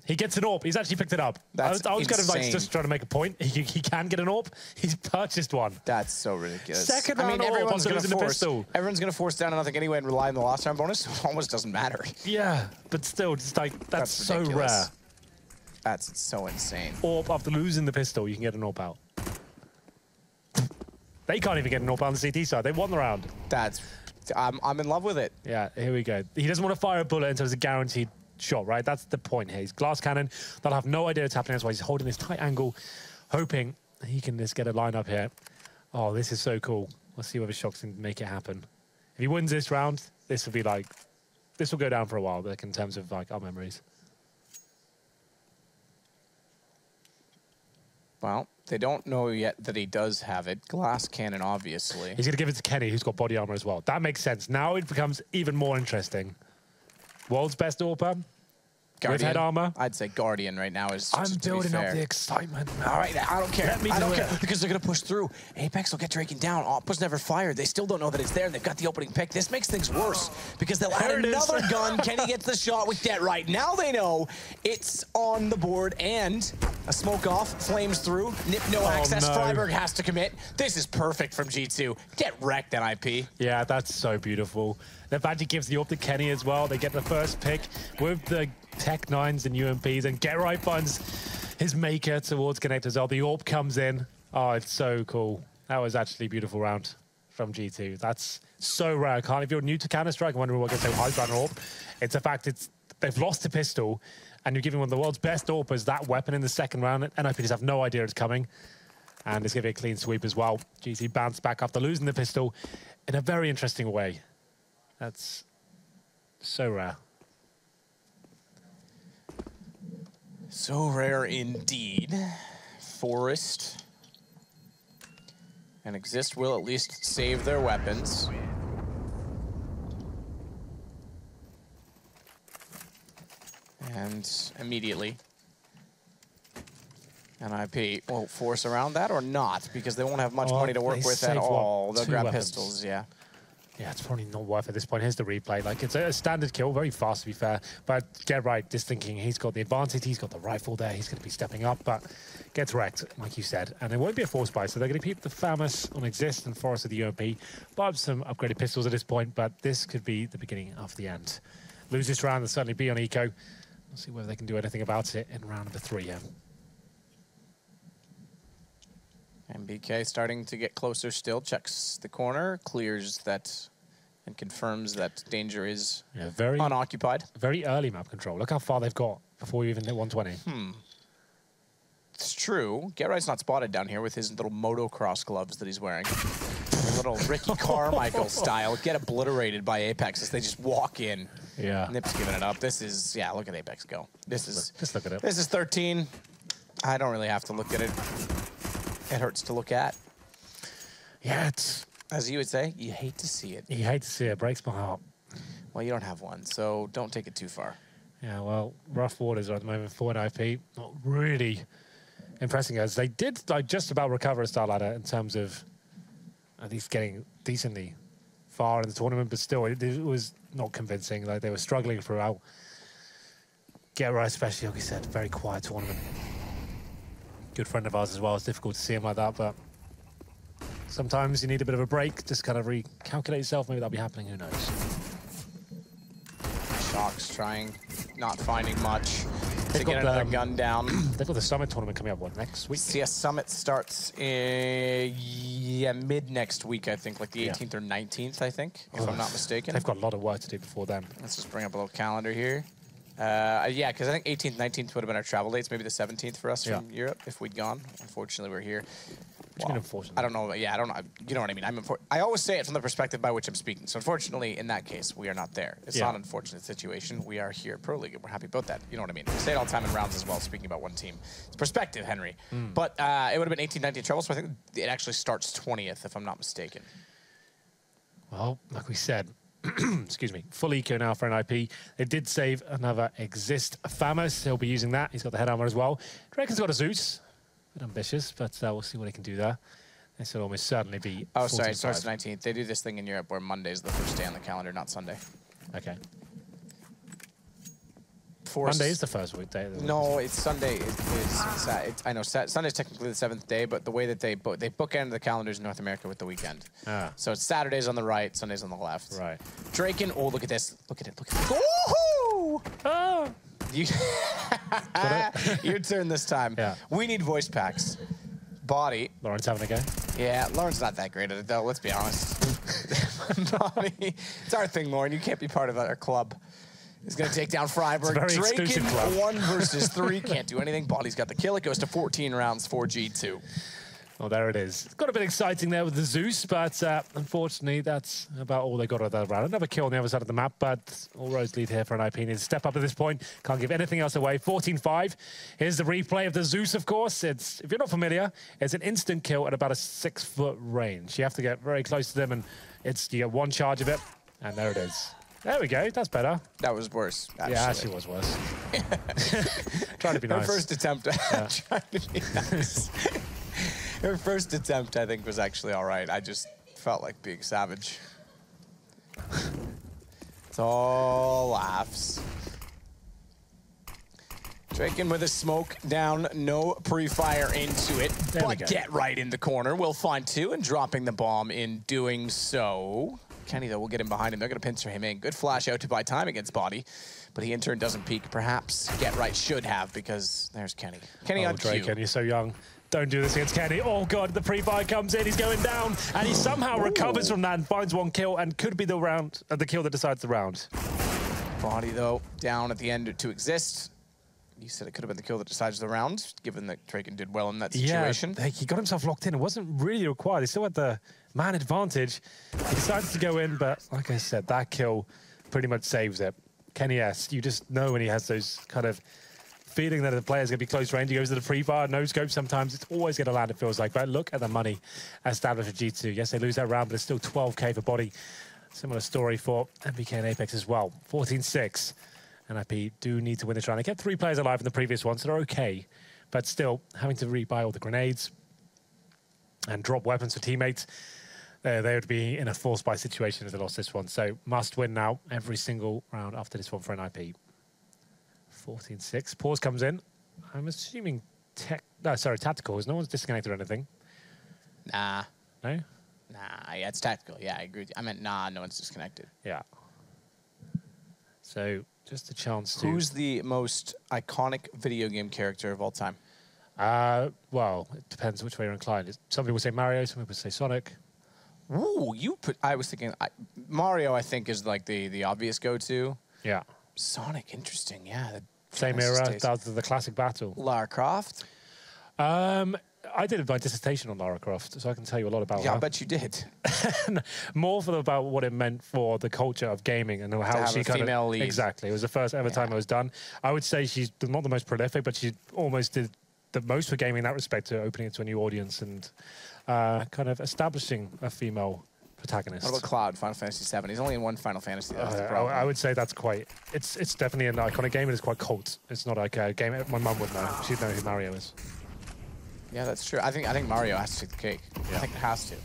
He gets an AWP. He's actually picked it up. I was kind of like just trying to make a point. He can get an AWP. He's purchased one. That's so ridiculous. Second round everyone's going to force. Everyone's going to force down to nothing anyway and rely on the last round bonus. It almost doesn't matter. Yeah, but still, just like that's so rare. That's so insane. AWP after losing the pistol, you can get an AWP out. They can't even get an AWP on the CT side. They won the round. I'm in love with it. Yeah, here we go. He doesn't want to fire a bullet until it's a guaranteed shot, right? That's the point here. He's glass cannon. They'll have no idea what's happening. That's why he's holding this tight angle, hoping he can just get a line up here. Oh, this is so cool. Let's see whether Shox can make it happen. If he wins this round, this will be like, this will go down for a while, like in terms of like our memories. Well, they don't know yet that he does have it. Glass cannon, obviously. He's going to give it to Kenny, who's got body armor as well. That makes sense. Now it becomes even more interesting. World's best AWP with head armor. I'd say Guardian right now is. I'm building up the excitement. All right, I don't care. I don't care because they're going to push through. Apex will get Draken down. Oppa's never fired. They still don't know that it's there. They've got the opening pick. This makes things worse because they'll add another gun. Kenny gets the shot with Get Right. Now they know it's on the board and a smoke off, flames through. NiP no access. No. Freiburg has to commit. This is perfect from G2. Get wrecked, NiP. Yeah, that's so beautiful. The fact he gives the AWP to Kenny as well. They get the first pick with the Tech 9s and UMPs, and Get Right finds his maker towards connect as well. The AWP comes in. Oh, it's so cool. That was actually a beautiful round from G2. That's so rare. If you're new to Counter-Strike and wondering what gets so high ground AWP, it's a fact they've lost the pistol, and you're giving one of the world's best AWPers that weapon in the second round, and NiP just have no idea it's coming. And it's going to be a clean sweep as well. GC bounced back after losing the pistol in a very interesting way. That's so rare. So rare indeed. Forest and Exist will at least save their weapons. And immediately NiP will force around that or not, because they won't have much money to work with at all. They'll grab pistols, yeah. Yeah, it's probably not worth it at this point. Here's the replay. Like, it's a standard kill, very fast to be fair. But Get Right, just thinking he's got the advantage, he's got the rifle there, he's going to be stepping up, but gets wrecked, like you said. And it won't be a force buy, so they're going to keep the Famous on Exist and Forest of the UMP. Buy up some upgraded pistols at this point, but this could be the beginning of the end. Lose this round, they'll certainly be on eco. We'll see whether they can do anything about it in round number 3, yeah. MBK starting to get closer still, checks the corner, clears that, and confirms that danger is unoccupied. Very early map control. Look how far they've got before you even hit 120. It's true. Get Right's not spotted down here with his little motocross gloves that he's wearing. A little Ricky Carmichael style. Get obliterated by Apex as they just walk in. Yeah. NiP's giving it up. This is, yeah, look at Apex go. This is, just look at it. This is 13. I don't really have to look at it. It hurts to look at. Yeah, it's... As you would say, you hate to see it. You hate to see it. Breaks my heart. Well, you don't have one, so don't take it too far. Yeah, well, rough waters at the moment for NiP. Not really impressing us. They did like just about recover a star ladder in terms of at least getting decently far in the tournament, but still, it was not convincing. Like, they were struggling throughout. Get Right, especially, like you said, very quiet tournament. Good friend of ours as well. It's difficult to see him like that, but sometimes you need a bit of a break, just kind of recalculate yourself. Maybe that'll be happening, who knows. Shocks trying, not finding much. They get another gun down. They've got the Summit tournament coming up, what, next week? CS Summit starts mid next week, I think, like the 18th or 19th, I think, if I'm not mistaken. They've got a lot of work to do before then. Let's just bring up a little calendar here. Yeah, because I think 18th, 19th would have been our travel dates. Maybe the 17th for us from Europe if we'd gone. Unfortunately, we're here. Well, unfortunately? I don't know. Yeah, I don't know. You know what I mean? I always say it from the perspective by which I'm speaking. So unfortunately, in that case, we are not there. It's not an unfortunate situation. We are here at Pro League, and we're happy about that. You know what I mean? We say it all the time in rounds as well, speaking about one team. It's perspective, Henry. But it would have been 18th, 19th travel, so I think it actually starts 20th, if I'm not mistaken. Well, like we said, excuse me, full eco now for NiP. They did save another Exist Famous. He'll be using that. He's got the head armor as well. Draken's got a Zeus. A bit ambitious, but we'll see what he can do there. This will almost certainly be. Oh, sorry, it starts 19th. They do this thing in Europe where Monday's the first day on the calendar, not Sunday. Okay. Monday is the first weekday. No, it's Sunday. I know Sunday's technically the 7th day, but the way that they bookend the calendars in North America with the weekend. So it's Saturdays on the right, Sundays on the left. Right. Draken. Oh, look at this. Look at it. Look at it. Woohoo! Oh! Your turn this time. Yeah. We need voice packs. Body. Lauren's having a go. Yeah, Lauren's not that great at it, though. Let's be honest. Body. It's our thing, Lauren. You can't be part of our club. He's going to take down Freiburg. Draken 1 versus 3. Can't do anything. Body's got the kill. It goes to 14 rounds for G2. Well, there it is. It's got a bit exciting there with the Zeus, but unfortunately, that's about all they got at that round. Another kill on the other side of the map, but all roads lead here for NiP. Need to step up at this point. Can't give anything else away. 14-5. Here's the replay of the Zeus, of course. It's, if you're not familiar, it's an instant kill at about a 6-foot range. You have to get very close to them, and you get one charge of it, and there it is. There we go. That's better. That was worse, actually. Yeah, actually was worse. Trying to be nice. Her first attempt. Trying to be nice. Her first attempt, I think, was actually all right. I just felt like being savage. It's all laughs. Draken with a smoke down, no pre-fire into it. But Get Right in the corner. Will find 2 and dropping the bomb in doing so. Kenny, though, will get him behind him. They're going to pincer him in. Good flash out to buy time against Body, but he in turn doesn't peek. Perhaps Get Right should have, because there's Kenny. Kenny on Q. Draken, you're so young. Don't do this against Kenny. Oh, God, the pre-fire comes in. He's going down, and he somehow recovers from that and finds 1 kill, and could be the kill that decides the round. Body, though, down at the end to Exist. You said it could have been the kill that decides the round, given that Draken did well in that situation. Yeah, he got himself locked in. It wasn't really required. He still had the man advantage. He decided to go in, but like I said, that kill pretty much saves it. Kenny S, you just know when he has those kind of feeling that the player's going to be close range. He goes to the pre-fire, no scope sometimes. It's always going to land, it feels like. But look at the money established for G2. Yes, they lose that round, but it's still 12K for Body. Similar story for MBK and Apex as well. 14-6. NiP do need to win this round. They kept 3 players alive in the previous one, so they're okay. but still having to rebuy all the grenades and drop weapons for teammates. They would be in a forced buy situation if they lost this one. So must win now every single round after this one for NiP. 14-6. Pause comes in. I'm assuming tactical. No one's disconnected or anything. Nah. No? Nah, yeah, it's tactical. Yeah, I agree with you. I meant nah, no one's disconnected. Yeah. So just a chance to... Who's the most iconic video game character of all time? Well, it depends which way you're inclined. Some people say Mario, some people say Sonic. Ooh, I was thinking... Mario, I think, is like the obvious go-to. Yeah. Sonic, interesting, yeah. Same era, that was the classic battle. Lara Croft? I did my dissertation on Lara Croft, so I can tell you a lot about her. Yeah, I bet you did. More about what it meant for the culture of gaming and how she kind of lead. Exactly. It was the first ever time it was done. I would say she's not the most prolific, but she almost did the most for gaming in that respect, to opening it to a new audience and kind of establishing a female protagonist. What about Cloud, Final Fantasy VII? He's only in one Final Fantasy. That's the problem. I would say that's quite... It's definitely an iconic game. It is quite cult. It's not like a game my mum would know. She'd know who Mario is. Yeah, that's true. I think Mario has to take the cake. Yeah. I think it has to.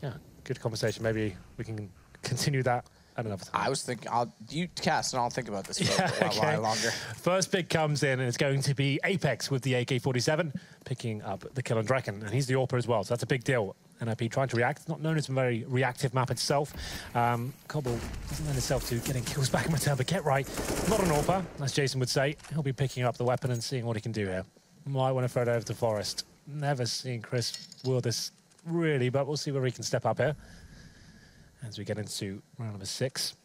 Yeah, good conversation. Maybe we can continue that at another time. I was thinking, you cast and I'll think about this for a while longer. First pick comes in, and it's going to be Apex with the AK-47, picking up the kill on Draken, and he's the AWPer as well, so that's a big deal. NiP trying to react. It's not known as a very reactive map itself. Cbble doesn't lend itself to getting kills back in return, but Get Right, not an AWPer, as Jason would say. He'll be picking up the weapon and seeing what he can do here. Might want to throw it over to Forest. Never seen Chris will this really, but we'll see where he can step up here as we get into round number 6.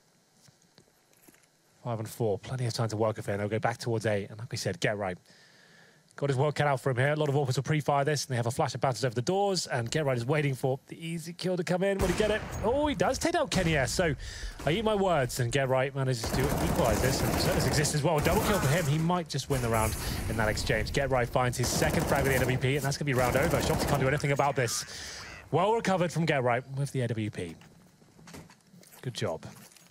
5 and 4, plenty of time to work with here. They'll go back towards A, and like we said, Get Right. Got his work cut out for him here. A lot of AWPers will pre-fire this, and they have a flash that bounces over the doors, and Get Right is waiting for the easy kill to come in. Will he get it? Oh, he does take out KennyS. So I eat my words, and Get Right manages to equalize this, and so does Exist as well. Double kill for him. He might just win the round in that exchange. Get Right finds his second frag with the AWP, and that's going to be round over. Shoxy can't do anything about this. Well recovered from Get Right with the AWP. Good job.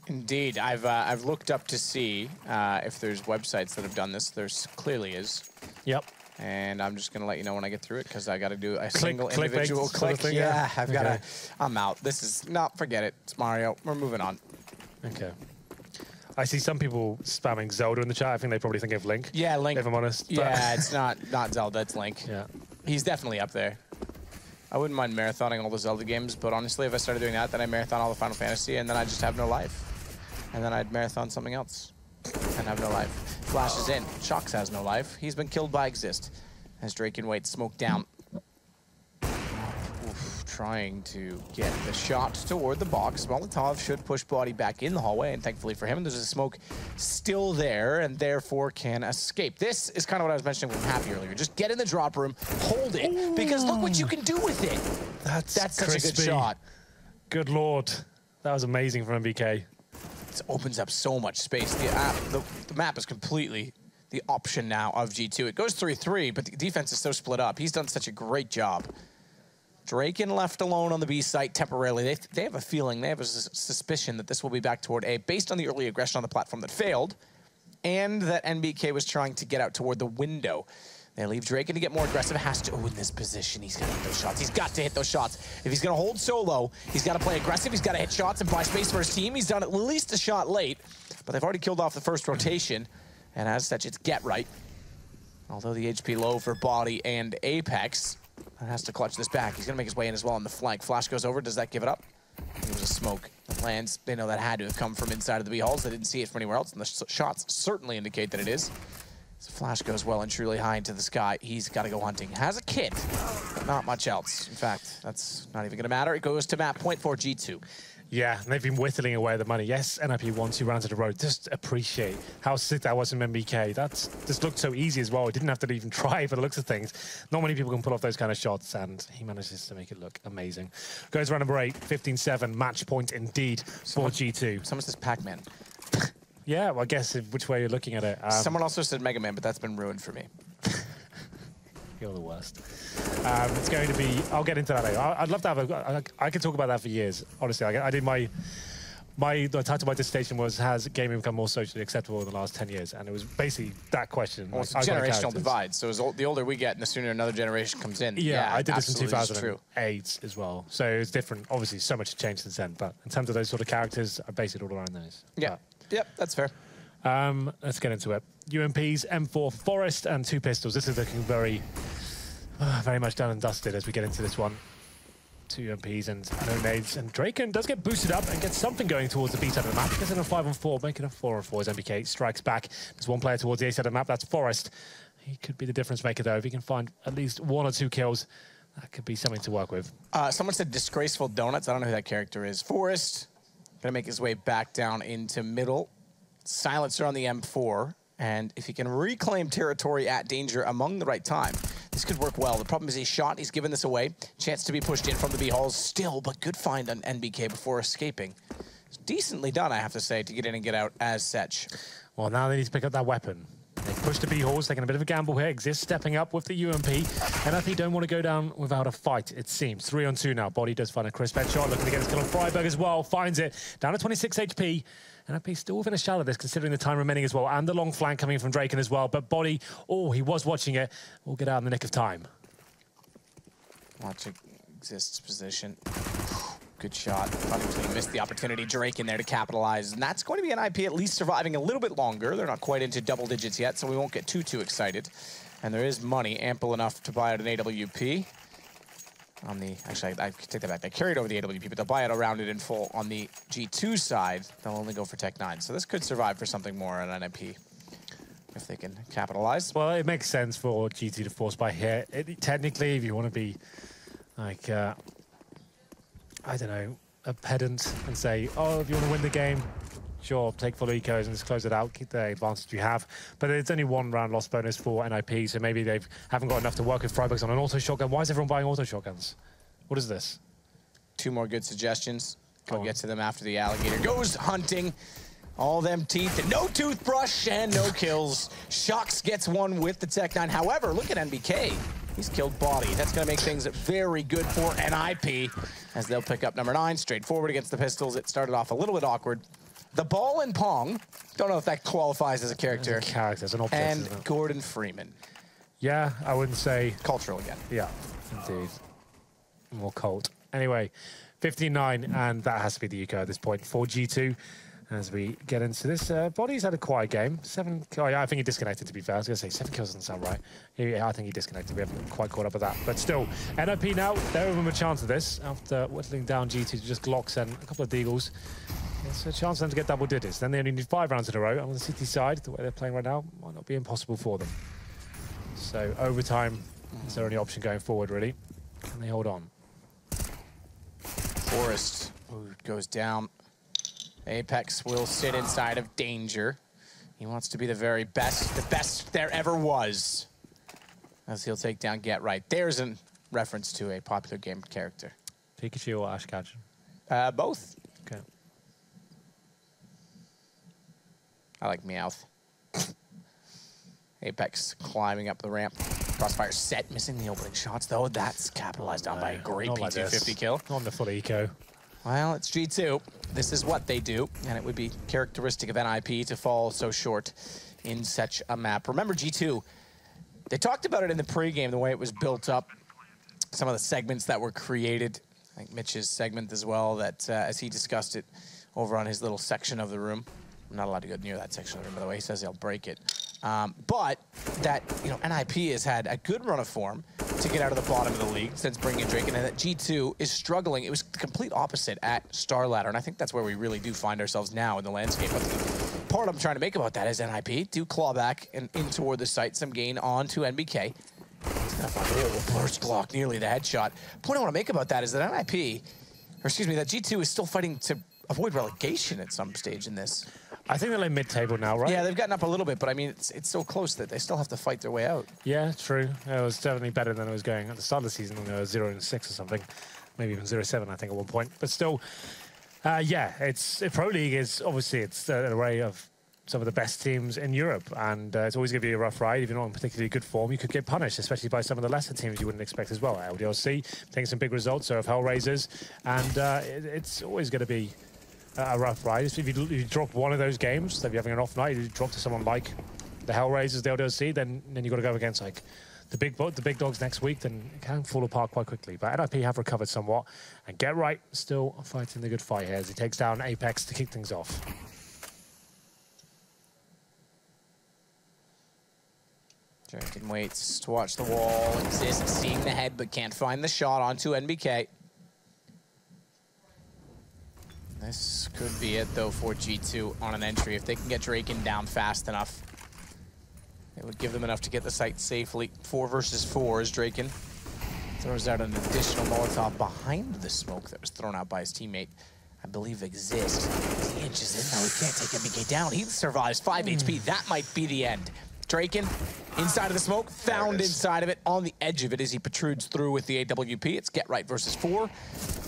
Indeed. I've looked up to see if there's websites that have done this. There's clearly is. Yep. And I'm just going to let you know when I get through it, because I got to do a single click individual click. Sort of thing, yeah, I've got to. I'm out. This is not. Forget it. It's Mario. We're moving on. Okay. I see some people spamming Zelda in the chat. I think they probably think of Link. Yeah, Link. If I'm honest. Yeah, it's not Zelda. It's Link. Yeah. He's definitely up there. I wouldn't mind marathoning all the Zelda games, but honestly, if I started doing that, then I marathon all the Final Fantasy, and then I just have no life. And then I'd marathon something else and have no life. Flash is in. Shox has no life. He's been killed by Exist. As Drake and Wait smoke down. Oof, trying to get the shot toward the box. Molotov should push Body back in the hallway, and thankfully for him, there's a smoke still there, and therefore can escape. This is kind of what I was mentioning with Happy earlier. Just get in the drop room, hold it, because look what you can do with it. That's such a good shot. Good Lord. That was amazing from MBK. This opens up so much space. The map is completely the option now of G2. It goes 3-3, but the defense is so split up. He's done such a great job. Draken left alone on the B site temporarily. They have a feeling, they have a suspicion that this will be back toward A, based on the early aggression on the platform that failed, and that NBK was trying to get out toward the window. They leave Draken to get more aggressive. Has to, in this position, he's gonna hit those shots. He's got to hit those shots. If he's gonna hold solo, he's gotta play aggressive. He's gotta hit shots and buy space for his team. He's done at least a shot late, but they've already killed off the first rotation. And as such, it's Get Right. Although the HP low for Body and Apex, has to clutch this back. He's going to make his way in as well on the flank. Flash goes over. Does that give it up? It was a smoke. The plans, they know that had to have come from inside of the B halls. They didn't see it from anywhere else, and the shots certainly indicate that it is. So Flash goes well and truly high into the sky. He's got to go hunting. Has a kit, but not much else. In fact, that's not even going to matter. It goes to map point for G2. Yeah, and they've been whittling away the money. Yes, NiP won 2 rounds of the road. Just appreciate how sick that was from MBK. This looked so easy as well. He didn't have to even try for the looks of things. Not many people can pull off those kind of shots, and he manages to make it look amazing. Goes round number 8, 15-7, match point indeed for G2. Someone says Pac-Man. Yeah, well, I guess which way you're looking at it. Someone also said Mega Man, but that's been ruined for me. You're the worst. It's going to be... I'll get into that later. I'd love to have I could talk about that for years, honestly. I did my The title of my dissertation was, has gaming become more socially acceptable in the last 10 years? And it was basically that question. Well, it's a generational divide. So the older we get and the sooner another generation comes in. Yeah, I did this in absolutely 2008 as well. So it's different. Obviously, so much has changed since then. But in terms of those sort of characters, I base it all around those. Yeah, yep, that's fair. Let's get into it. UMPs, M4 Forest, and 2 pistols. This is looking very much done and dusted as we get into this one. 2 UMPs and no nades. And Draken does get boosted up and gets something going towards the B side of the map. Gets in a 5-on-4, making a 4-on-4 as MBK strikes back. There's one player towards the A side of the map. That's Forest. He could be the difference maker, though. If he can find at least 1 or 2 kills, that could be something to work with. Someone said Disgraceful Donuts. I don't know who that character is. Forest gonna make his way back down into middle. Silencer on the M4. And if he can reclaim territory at danger among the right time, this could work well. The problem is he's shot. He's given this away. Chance to be pushed in from the B halls still, but good find on NBK before escaping. It's decently done, I have to say, to get in and get out as such. Well, now they need to pick up that weapon. They've pushed the B halls, taking a bit of a gamble here. Exist stepping up with the UMP. And I think don't want to go down without a fight, it seems. 3-on-2 now. Body does find a crisp headshot. Looking to get his kill on Freiburg as well. Finds it. Down to 26 HP. And NiP still within a shell of this, considering the time remaining as well. And the long flank coming from Draken as well. But Body, oh, he was watching it. We'll get out in the nick of time. Watching Exist's position. Good shot. Unfortunately missed the opportunity. Drake in there to capitalize. And that's going to be NiP at least surviving a little bit longer. They're not quite into double digits yet, so we won't get too excited. And there is money ample enough to buy out an AWP. On the, actually, I take that back. They carried over the AWP, but they'll buy it around it in full. On the G2 side, they'll only go for Tech 9. So this could survive for something more on NiP if they can capitalize. Well, it makes sense for G2 to force buy here. Technically, if you want to be like, I don't know, a pedant and say, oh, if you want to win the game, sure, take full ecos and just close it out, keep the advantage you have. But it's only 1 round loss bonus for NiP, so maybe they haven't got enough to work with Freiburg's on an auto shotgun. Why is everyone buying auto shotguns? What is this? 2 more good suggestions. We'll get to them after the alligator goes hunting. All them teeth and no toothbrush and no kills. Shox gets 1 with the Tech 9. However, look at NBK. He's killed Body. That's going to make things very good for NiP as they'll pick up number 9 straight forward against the pistols. It started off a little bit awkward. The Ball and Pong, don't know if that qualifies as a character. As a character, as an object. And Gordon Freeman. Yeah, I wouldn't say... Cultural again. Yeah, indeed. More cult. Anyway, 15-9, and that has to be the eco at this point for G2. As we get into this, Body's had a quiet game. 7 kills. Oh, yeah, I think he disconnected, to be fair. I was going to say 7 kills doesn't sound right. Yeah, I think he disconnected. We haven't quite caught up with that. But still, NiP now, they're over a chance of this after whittling down G2 to just Glocks and a couple of Deagles. It's a chance for them to get double digits. Then they only need 5 rounds in a row. On the City side, the way they're playing right now, might not be impossible for them. So overtime is their only option going forward, really. Can they hold on? Forest goes down. Apex will sit inside of danger. He wants to be the very best, the best there ever was. As he'll take down Get Right. There's a reference to a popular game character. Pikachu or Ash Ketchum? Both. Okay. I like Meowth. Apex climbing up the ramp. Crossfire set, missing the opening shots, though. That's capitalized on by a great P250 kill. On the full eco. Well, it's G2. This is what they do, and it would be characteristic of NiP to fall so short in such a map. Remember G2, they talked about it in the pregame, the way it was built up, some of the segments that were created. I think Mitch's segment as well, that as he discussed it over on his little section of the room. I'm not allowed to go near that section of the room, by the way. He says he'll break it. But that, you know, NiP has had a good run of form to get out of the bottom of the league since bringing in Draken, and that G2 is struggling. It was the complete opposite at Star Ladder, and I think that's where we really do find ourselves now in the landscape. But the part I'm trying to make about that is NiP do claw back and in toward the site, some gain on to NBK. He's gonna find a burst Glock, nearly the headshot. The point I want to make about that is that NiP, or excuse me, that G2 is still fighting to avoid relegation at some stage in this. I think they're like mid-table now, right? Yeah, they've gotten up a little bit, but I mean, it's so close that they still have to fight their way out. Yeah, true. It was definitely better than it was going at the start of the season when they were 0-6 or something. Maybe even 0-7, I think, at one point. But still, yeah, Pro League is obviously an array of some of the best teams in Europe, and it's always going to be a rough ride. If you're not in particularly good form, you could get punished, especially by some of the lesser teams you wouldn't expect as well. LDLC taking some big results, so have Hellraisers, and it's always going to be a rough ride. If you drop one of those games, if you're having an off night, you drop to someone like the Hellraisers, the LDLC, then you got to go against like the big dogs next week, then it can fall apart quite quickly. But NiP have recovered somewhat, and Get Right still fighting the good fight here as he takes down Apex to kick things off. Draken waits to watch the wall, exists, seeing the head, but can't find the shot onto NBK. This could be it, though, for G2 on an entry. If they can get Draken down fast enough, it would give them enough to get the site safely. 4 versus 4 as Draken throws out an additional Molotov behind the smoke that was thrown out by his teammate. I believe Exist. As he inches in, though, he can't take NBK down. He survives 5 HP. That might be the end. Draken, inside of the smoke, found inside of it, on the edge of it as he protrudes through with the AWP. It's Get Right versus 4.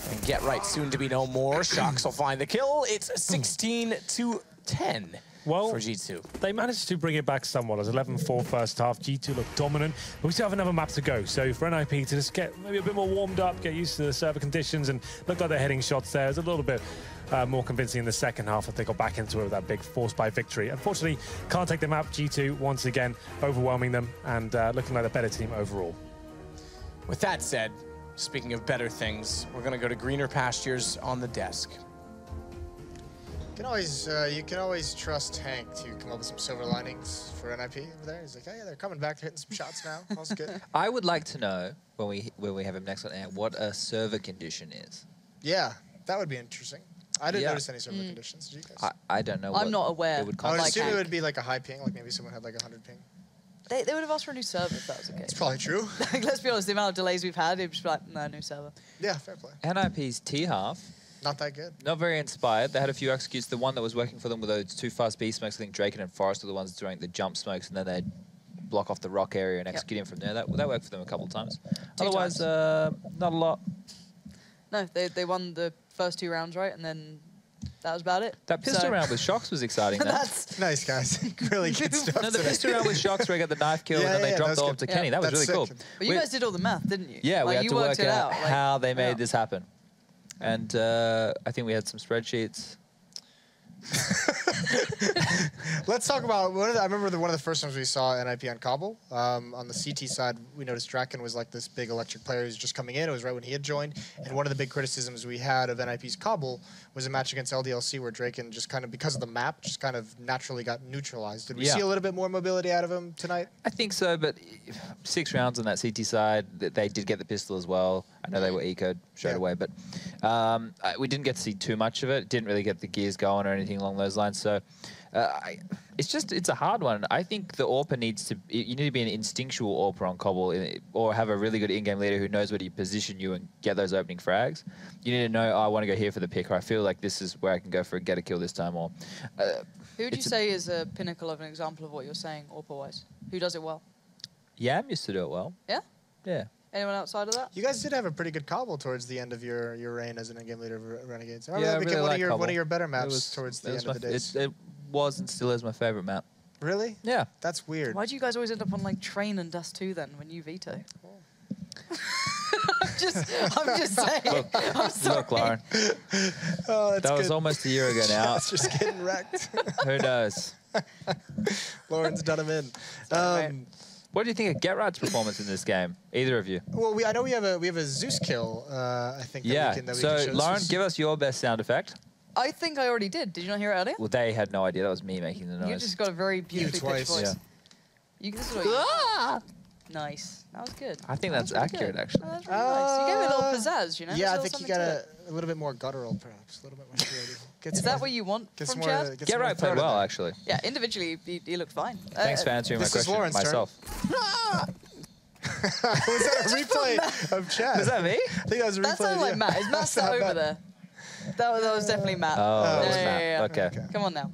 And Get Right soon to be no more. Shocks will find the kill. It's 16 to 10 for G2. They managed to bring it back somewhat. It was 11-4 first half. G2 looked dominant, but we still have another map to go. So for NiP to just get maybe a bit more warmed up, get used to the server conditions, and look like they're hitting shots there. It's a little bit more convincing in the second half if they got back into it with that big force by victory. Unfortunately, can't take them out. G2 once again overwhelming them and looking like a better team overall. With that said, speaking of better things, we're going to go to greener pastures on the desk. You can always trust Hank to come up with some silver linings for NiP over there. He's like, oh yeah, they're coming back, they're hitting some shots now. All's good. I would like to know when we have him next on air what a server condition is. Yeah, that would be interesting. I didn't notice any server conditions. Did you guys? I don't know. I'm not aware. It would I would like assume Hank. it would be like a high ping, like maybe someone had like 100 ping. They would have asked for a new server if that was the case. It's probably true. Like, let's be honest, the amount of delays we've had, it'd just be like, no, new server. Yeah, fair play. NiP's T half. Not that good. Not very inspired. They had a few executes. The one that was working for them with those 2 fast B smokes, I think Draken and Forrest were the ones doing the jump smokes, and then they'd block off the rock area and execute him from there. That worked for them a couple of times. Otherwise, not a lot. No, they won the first 2 rounds, right? And then that was about it. That pistol round with Shocks was exciting. That's nice, guys. Really good stuff. No, the pistol round with Shocks where he got the knife kill and then they dropped off to Kenny. That was really cool. But you guys did all the math, didn't you? Yeah, we had to work out how they made yeah. this happen. And I think we had some spreadsheets. Let's talk about I remember one of the first times we saw NiP on Cbble. On the CT side, we noticed Draken was like this big electric player who's just coming in. It was right when he had joined. And one of the big criticisms we had of NiP's Cbble was a match against LDLC where Draken just kind of, because of the map, just kind of naturally got neutralized. Did we see a little bit more mobility out of him tonight? I think so, but 6 rounds on that CT side, they did get the pistol as well. I know they were ecoed straight away, but we didn't get to see too much of it. Didn't really get the gears going or anything along those lines. So it's a hard one. I think the AWPer you need to be an instinctual AWPer on Cbble or have a really good in-game leader who knows where to position you and get those opening frags. You need to know, oh, I want to go here for the pick, or I feel like this is where I can go for get a kill this time. Or who would you say is a pinnacle of an example of what you're saying, AWPer-wise? Who does it well? Yam used to do it well. Yeah? Yeah. Anyone outside of that? You guys did have a pretty good Cbble towards the end of your reign as an in-game leader of Renegades. Yeah, that became really one of your better maps towards the end of the days. It was and still is my favorite map. Really? Yeah. That's weird. Why do you guys always end up on like Train and Dust 2 then when you veto? I'm just saying. I'm sorry. Look, Lauren. Oh, that was almost a year ago now. It's just getting wrecked. Who knows? Lauren's done him in. What do you think of Get Right's performance in this game? Either of you? Well, I know we have a Zeus kill. I think. Yeah. That we So can show. Lauren, give us your best sound effect. I think I already did. Did you not hear it earlier? Well, they had no idea. That was me making the noise. You just got a very beautifully pitched voice. Yeah. This is what you Nice. That was good. I think that's accurate, actually. That was really nice. You gave me a little pizzazz, you know? Yeah, I think you got a little bit more guttural, perhaps. A little bit more creative. Is that what you want from Chad? Get Right played well, actually. Yeah, individually, he looked fine. Thanks for answering my question myself. Was that a replay of Chad? Was that me? I think that was a replay. That sounded like Matt. Is Matt sat over there? That was definitely Matt. Oh, yeah. Okay. Come on now.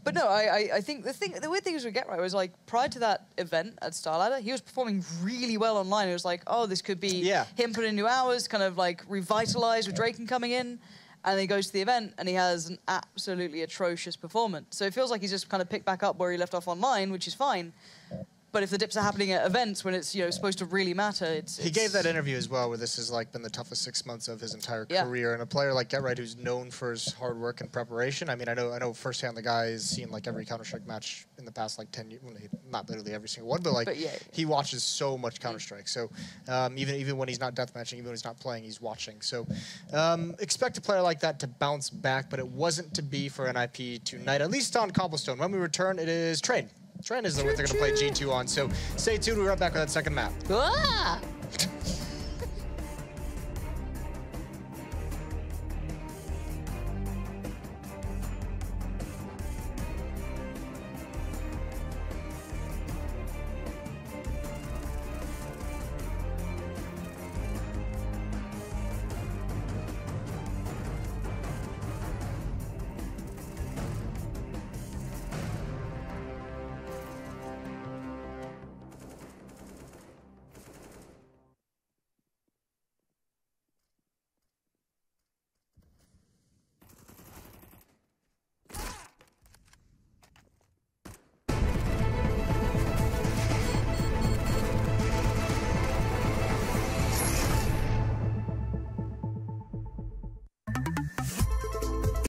But no, I think the weird thing is with Get Right was like prior to that event at Starladder, he was performing really well online. It was like, oh, this could be him putting in new hours, kind of like revitalized with Draken coming in. And then he goes to the event and he has an absolutely atrocious performance. So it feels like he's just kind of picked back up where he left off online, which is fine. But if the dips are happening at events when it's supposed to really matter, He gave that interview as well, where this has like been the toughest 6 months of his entire career, and a player like GetRight who's known for his hard work and preparation. I mean, I know firsthand the guy has seen like every Counter-Strike match in the past like 10 years, not literally every single one, but like he watches so much Counter-Strike. So even when he's not deathmatching, even when he's not playing, he's watching. So expect a player like that to bounce back, but it wasn't to be for NiP tonight, at least on Cobblestone. When we return, it is Train. Train is what they're going to play G2 on. So stay tuned. We'll be right back with that second map. Ah!